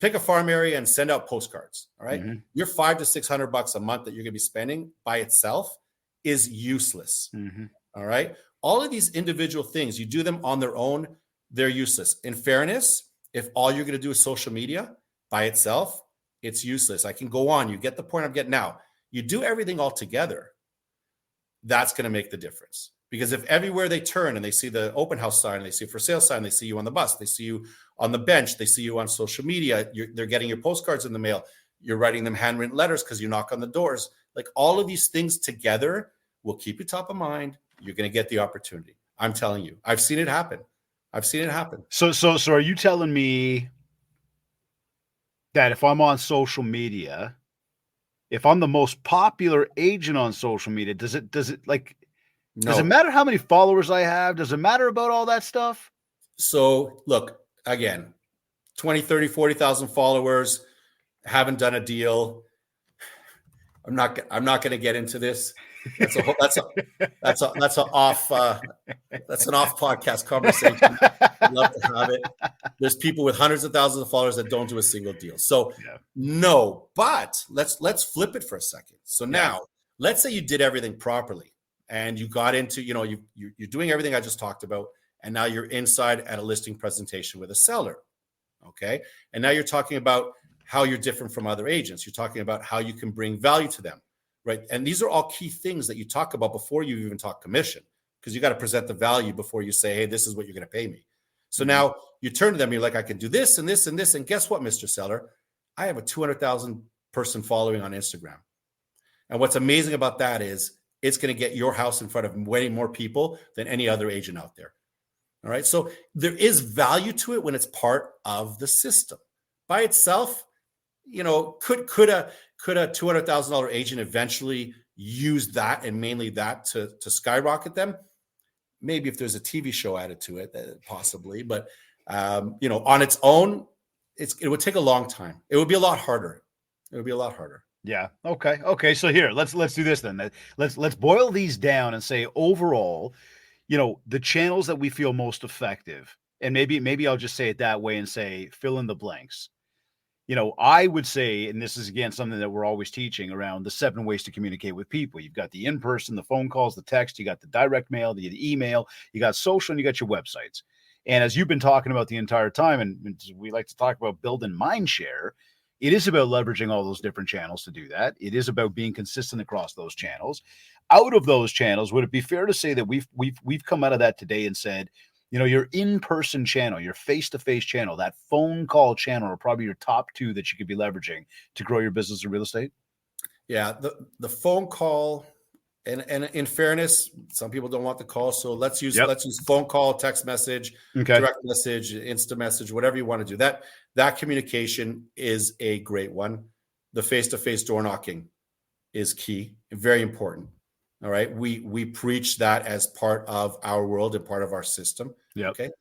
pick a farm area and send out postcards. All right. Mm-hmm. Your $500 to $600 a month that you're going to be spending by itself is useless. Mm-hmm. All right. All of these individual things, you do them on their own, they're useless. In fairness, if all you're going to do is social media by itself, it's useless. I can go on. You get the point I'm getting now. You do everything all together. That's going to make the difference. Because if everywhere they turn and they see the open house sign, they see a for sale sign, they see you on the bus, they see you on the bench, they see you on social media, they're getting your postcards in the mail, you're writing them handwritten letters because you knock on the doors. Like all of these things together will keep you top of mind. You're going to get the opportunity. I'm telling you, I've seen it happen. So are you telling me that if I'm on social media, if I'm the most popular agent on social media, does it matter how many followers I have? Does it matter about all that stuff? So look, again, 20, 30, 40,000 followers, haven't done a deal. I'm not going to get into this. That's an off podcast conversation. I'd love to have it. There's people with hundreds of thousands of followers that don't do a single deal. So no, but let's flip it for a second. So now let's say you did everything properly and you got into, you're doing everything I just talked about. And now you're inside at a listing presentation with a seller. Okay. And now you're talking about how you're different from other agents. You're talking about how you can bring value to them. Right. And these are all key things that you talk about before you even talk commission, because you got to present the value before you say, hey, this is what you're going to pay me. So now you turn to them, you're like, I can do this and this and this. And guess what, Mr. Seller? I have a 200,000 person following on Instagram. And what's amazing about that is it's going to get your house in front of way more people than any other agent out there. All right. So there is value to it when it's part of the system. By itself, could a $200,000 agent eventually use that and mainly that to skyrocket them? Maybe if there's a TV show added to it, possibly. But on its own, it would take a long time. It would be a lot harder. Yeah. Okay. So here, let's do this then. Let's boil these down and say overall, the channels that we feel most effective. and maybe I'll just say it that way and say fill in the blanks. I would say, and this is again something that we're always teaching around the 7 ways to communicate with people. You've got the in-person, the phone calls, the text, you got the direct mail, the email, you got social, and you got your websites. And as you've been talking about the entire time, and we like to talk about building MindShare, it is about leveraging all those different channels to do that. It is about being consistent across those channels. Out of those channels, would it be fair to say that we've come out of that today and said, your in-person channel, your face-to-face channel, that phone call channel are probably your top 2 that you could be leveraging to grow your business in real estate? Yeah, the phone call, and in fairness, some people don't want the call, so let's use phone call, text message, Okay. direct message, instant message, whatever you want to do. That communication is a great one. The face-to-face door knocking is key, very important. All right, we preach that as part of our world and part of our system. Yeah. Okay,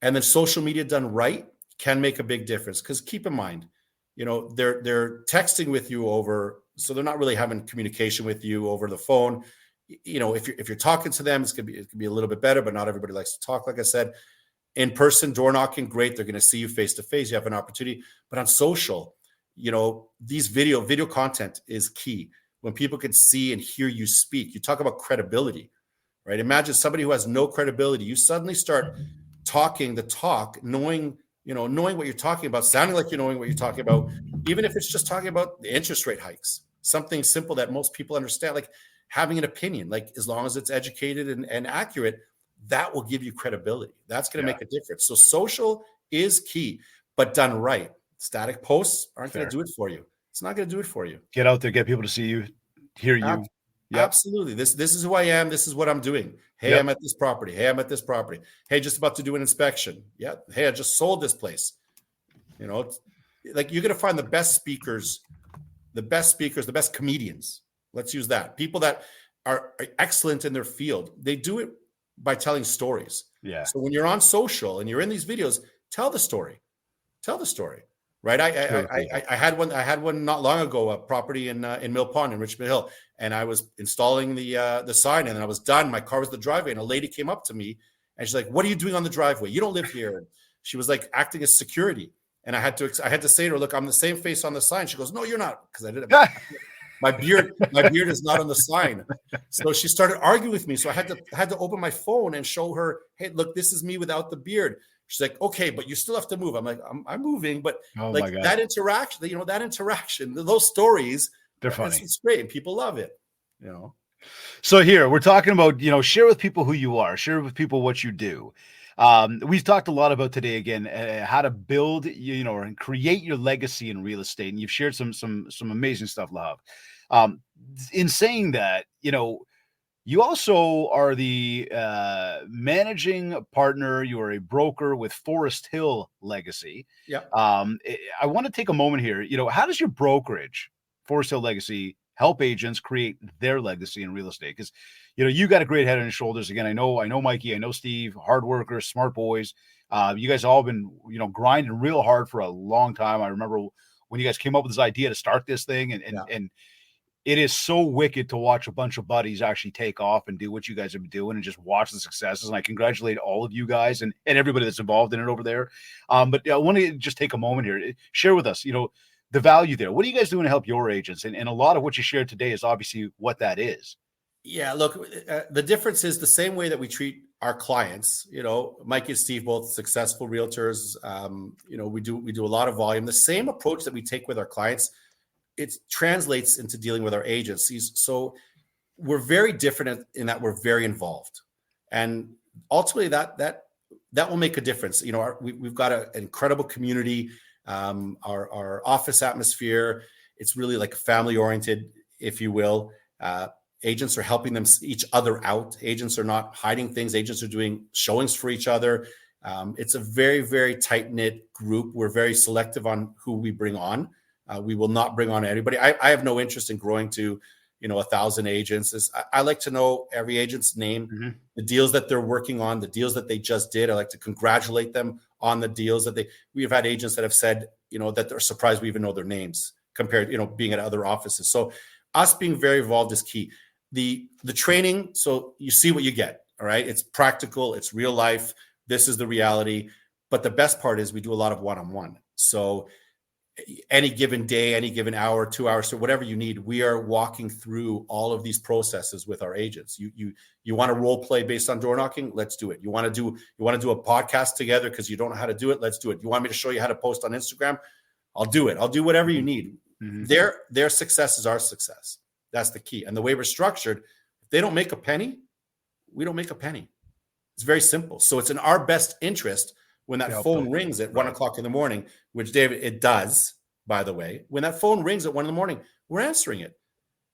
and then social media done right can make a big difference, because keep in mind, they're texting with you over, so they're not really having communication with you over the phone. If you're talking to them, it could be a little bit better, but not everybody likes to talk. Like I said, in person door knocking, great. They're going to see you face to face. You have an opportunity, but on social, these video content is key. When people can see and hear you speak, you talk about credibility, right? Imagine somebody who has no credibility. You suddenly start talking the talk, knowing what you're talking about, sounding like you're knowing what you're talking about, even if it's just talking about the interest rate hikes, something simple that most people understand, like having an opinion, like as long as it's educated and accurate, that will give you credibility. That's going to make a difference. So social is key, but done right. Static posts aren't going to do it for you. It's not going to do it for you. Get out there, get people to see you, hear you. Yep. Absolutely. This is who I am. This is what I'm doing. Hey, I'm at this property. Hey, I'm at this property. Hey, just about to do an inspection. Yeah. Hey, I just sold this place. Like you're going to find the best speakers, the best comedians. Let's use that. People that are excellent in their field. They do it by telling stories. Yeah. So when you're on social and you're in these videos, tell the story. Right. I had one not long ago, a property in Mill Pond in Richmond Hill, and I was installing the sign, and then I was done. My car was in the driveway, and a lady came up to me, and she's like, "What are you doing on the driveway? You don't live here." And she was like acting as security, and I had to say to her, "Look, I'm the same face on the sign." She goes, "No, you're not," because I didn't. My beard is not on the sign. So she started arguing with me. So I had to open my phone and show her, "Hey, look, this is me without the beard." She's like, "Okay, but you still have to move." I'm like, I'm moving, but like that interaction, those stories, they're funny. It's great, and people love it. So here we're talking about, share with people who you are, share with people what you do. We've talked a lot about today again, how to build, and create your legacy in real estate, and you've shared some amazing stuff, Lahav. In saying that, you also are the managing partner. You are a broker with Forest Hill Legacy. Yeah. I want to take a moment here. How does your brokerage, Forest Hill Legacy, help agents create their legacy in real estate? Because, you got a great head on your shoulders. Again, I know Mikey, I know Steve, hard workers, smart boys. You guys all been, grinding real hard for a long time. I remember when you guys came up with this idea to start this thing, and it is so wicked to watch a bunch of buddies actually take off and do what you guys have been doing and just watch the successes. And I congratulate all of you guys and everybody that's involved in it over there. But I want to just take a moment here, share with us, the value there. What are you guys doing to help your agents? And a lot of what you shared today is obviously what that is. Yeah, look, the difference is the same way that we treat our clients. Mike and Steve, both successful realtors. We do a lot of volume. The same approach that we take with our clients, it translates into dealing with our agencies. So we're very different in that we're very involved, and ultimately that will make a difference. We've got an incredible community. Our office atmosphere, it's really like family oriented, if you will. Agents are helping each other out. Agents are not hiding things. Agents are doing showings for each other. It's a very, very tight knit group. We're very selective on who we bring on. We will not bring on anybody. I have no interest in growing to, 1,000 agents. I like to know every agent's name, the deals that they're working on, the deals that they just did. I like to congratulate them on the deals we've had agents that have said, that they're surprised we even know their names compared, being at other offices. So us being very involved is key. The training, so you see what you get. All right. It's practical. It's real life. This is the reality. But the best part is we do a lot of one-on-one. So any given day, any given hour, 2 hours, so whatever you need, we are walking through all of these processes with our agents. You want to role play based on door knocking? Let's do it. You want to do a podcast together because you don't know how to do it? Let's do it. You want me to show you how to post on Instagram? I'll do it. I'll do whatever you need. Their success is our success. That's the key. And the way we're structured, if they don't make a penny, we don't make a penny. It's very simple. So it's in our best interest when that phone rings at 1 o'clock in the morning, which, David, it does, by the way. When that phone rings at 1 in the morning, we're answering it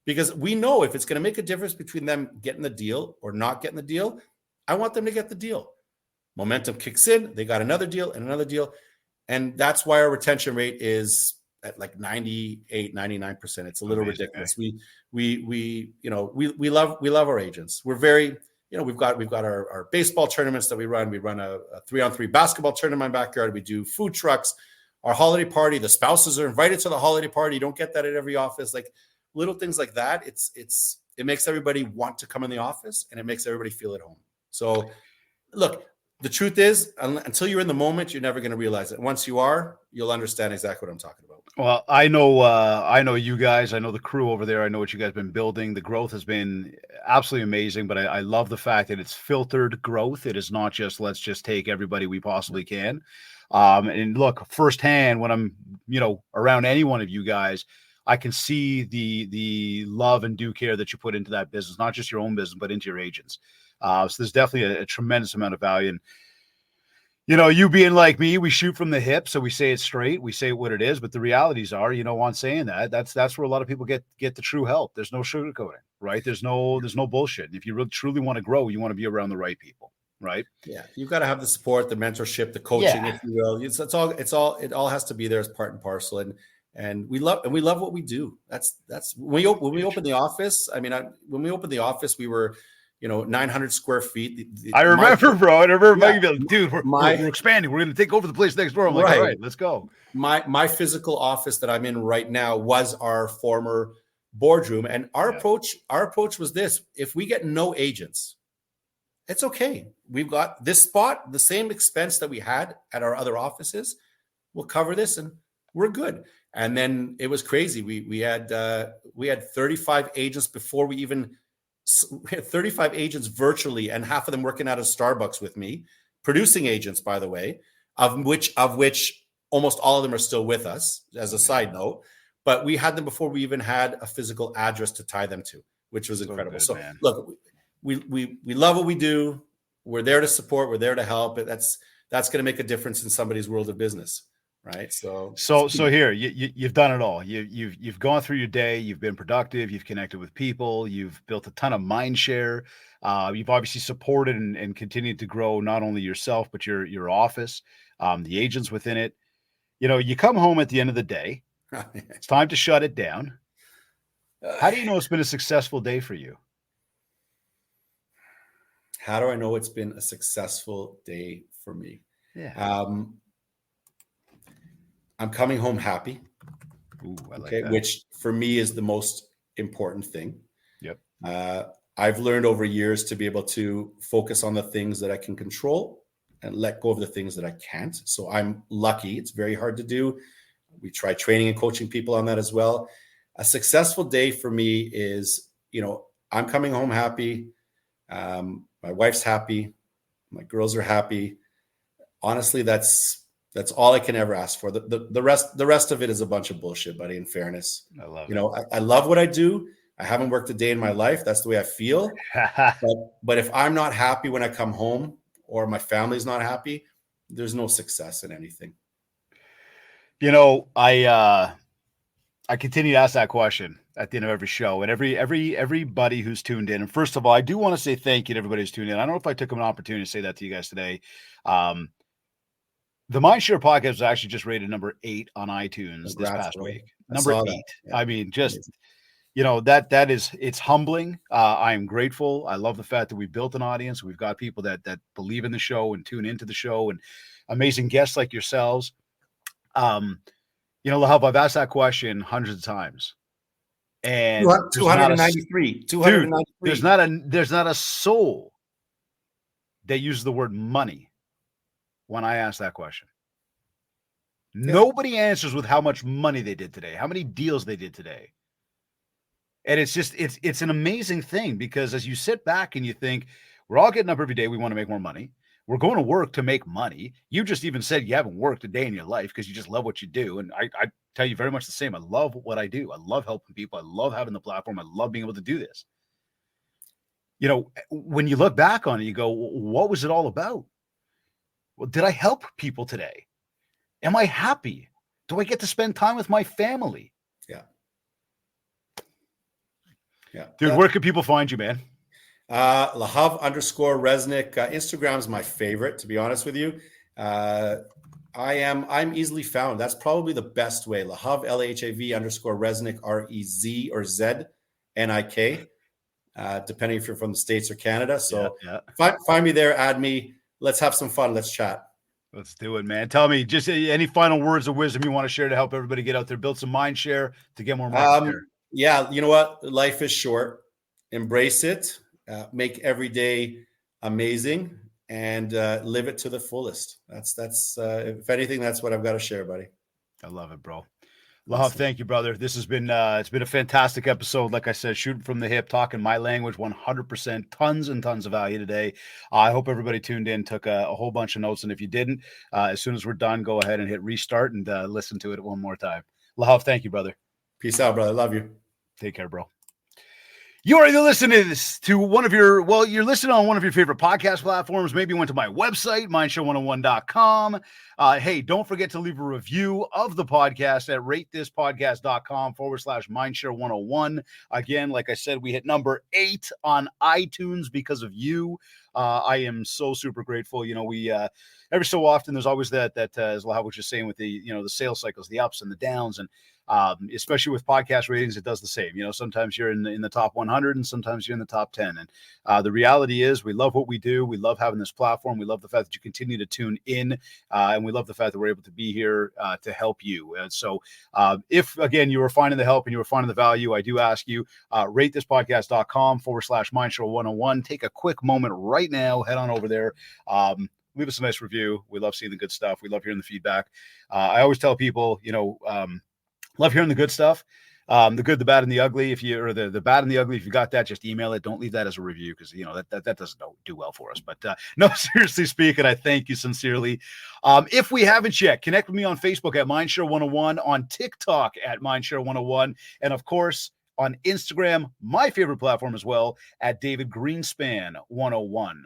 because we know if it's going to make a difference between them getting the deal or not getting the deal, I want them to get the deal. Momentum kicks in. They got another deal and another deal. And that's why our retention rate is at like 98, 99%. It's a little ridiculous. We love our agents. We're very, we've got our baseball tournaments that we run. We run a 3-on-3 basketball tournament in my backyard. We do food trucks, our holiday party. The spouses are invited to the holiday party. You don't get that at every office. Like little things like that. It makes everybody want to come in the office and it makes everybody feel at home. So look, the truth is, until you're in the moment, you're never going to realize it. Once you are, you'll understand exactly what I'm talking about. Well, I know you guys. I know the crew over there. I know what you guys have been building. The growth has been absolutely amazing, but I love the fact that it's filtered growth. It is not just let's just take everybody we possibly can. And look, firsthand, when I'm around any one of you guys, I can see the love and due care that you put into that business, not just your own business, but into your agents. So there's definitely a tremendous amount of value. And, you being like me, we shoot from the hip. So we say it straight. We say what it is. But the realities are, on saying that's where a lot of people get the true help. There's no sugarcoating, right? There's no bullshit. And if you really truly want to grow, you want to be around the right people, right? Yeah. You've got to have the support, the mentorship, the coaching, if you will. It all has to be there as part and parcel. And we love what we do. That's when we opened the office. I mean, when we opened the office, we were 900 square feet. I remember, bro. I remember, dude, we're expanding. We're going to take over the place next door. I'm like, all right, let's go. My physical office that I'm in right now was our former boardroom. And our approach was this: if we get no agents, it's okay. We've got this spot, the same expense that we had at our other offices. We'll cover this and we're good. And then it was crazy. We had 35 agents before we had 35 agents virtually, and half of them working out of Starbucks with me, producing agents, by the way, of which almost all of them are still with us, as a side note. But we had them before we even had a physical address to tie them to, which was incredible. So look, we love what we do. We're there to support. We're there to help. That's going to make a difference in somebody's world of business. Right. So here you've done it all. You've gone through your day. You've been productive. You've connected with people. You've built a ton of MindShare. You've obviously supported and continued to grow not only yourself but your office, the agents within it. You come home at the end of the day. It's time to shut it down. How do you know it's been a successful day for you? How do I know it's been a successful day for me? Yeah. I'm coming home happy. Ooh, I like that. Which for me is the most important thing. Yep. I've learned over years to be able to focus on the things that I can control and let go of the things that I can't. So I'm lucky. It's very hard to do. We try training and coaching people on that as well. A successful day for me is, I'm coming home happy. My wife's happy. My girls are happy. Honestly, that's all I can ever ask for. The rest of it is a bunch of bullshit, buddy. In fairness, I love it. I love what I do. I haven't worked a day in my life. That's the way I feel. but if I'm not happy when I come home, or my family's not happy, there's no success in anything. I continue to ask that question at the end of every show, and everybody who's tuned in. And first of all, I do want to say thank you to everybody who's tuned in. I don't know if I took an opportunity to say that to you guys today. The MindShare podcast was actually just rated number 8 on iTunes this past week. Number 8. Yeah. I mean, just it's humbling. I am grateful. I love the fact that we built an audience. We've got people that believe in the show and tune into the show, and amazing guests like yourselves. Lahav, I've asked that question hundreds of times, and 293. There's not a soul that uses the word money when I ask that question. Yeah. Nobody answers with how much money they did today, how many deals they did today. And it's just, it's an amazing thing, because as you sit back and you think, we're all getting up every day, we want to make more money. We're going to work to make money. You just even said you haven't worked a day in your life because you just love what you do. And I tell you very much the same. I love what I do. I love helping people. I love having the platform. I love being able to do this. You know, when you look back on it, you go, what was it all about? Well, did I help people today? Am I happy? Do I get to spend time with my family? Yeah. Yeah. Dude, where can people find you, man? Lahav _Reznik. Instagram's my favorite, to be honest with you. I'm easily found. That's probably the best way. Lahav, LAHAV _Reznik, REZ or ZNIK, depending if you're from the States or Canada. So find me there, add me. Let's have some fun. Let's chat. Let's do it, man. Tell me, just any final words of wisdom you want to share to help everybody get out there, build some mind share to get more market share. Yeah, you know what? Life is short. Embrace it. Make every day amazing, and live it to the fullest. That's if anything, that's what I've got to share, buddy. I love it, bro. Lahav, thank you, brother. This has been it's been a fantastic episode. Like I said, shooting from the hip, talking my language, 100%. Tons and tons of value today. I hope everybody tuned in, took a whole bunch of notes, and if you didn't, as soon as we're done, go ahead and hit restart and listen to it one more time. Lahav, thank you, brother. Peace out, brother. Love you. Take care, bro. You are either listening to this to one of your, well, you're listening on one of your favorite podcast platforms. Maybe you went to my website, mindshare101.com. Hey, don't forget to leave a review of the podcast at ratethispodcast.com /mindshare101. Again, like I said, we hit number 8 on iTunes because of you. I am so super grateful. You know, we every so often there's always that as Lahav was just saying, with the, you know, the sales cycles, the ups and the downs, and especially with podcast ratings, it does the same. You know, sometimes you're in the top 100 and sometimes you're in the top 10. And the reality is, we love what we do. We love having this platform. We love the fact that you continue to tune in, and we love the fact that we're able to be here to help you. And so if, again, you were finding the help and you were finding the value, I do ask you, ratethispodcast.com /mindshare101. Take a quick moment right now, head on over there. Leave us a nice review. We love seeing the good stuff. We love hearing the feedback. I always tell people, you know, love hearing the good stuff, the good, the bad, and the ugly. If you, or the bad and the ugly, if you got that, just email it. Don't leave that as a review, because, you know, that doesn't do well for us. But no, seriously speaking, I thank you sincerely. If we haven't yet, connect with me on Facebook at MindShare101, on TikTok at MindShare101, and of course on Instagram, my favorite platform as well, at David Greenspan 101.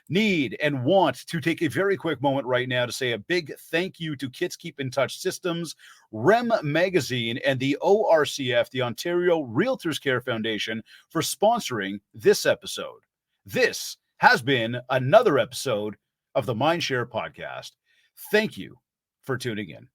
Need and want to take a very quick moment right now to say a big thank you to Kids Keep in Touch Systems, REM Magazine, and the ORCF, the Ontario Realtors Care Foundation, for sponsoring this episode. This has been another episode of the MindShare podcast. Thank you for tuning in.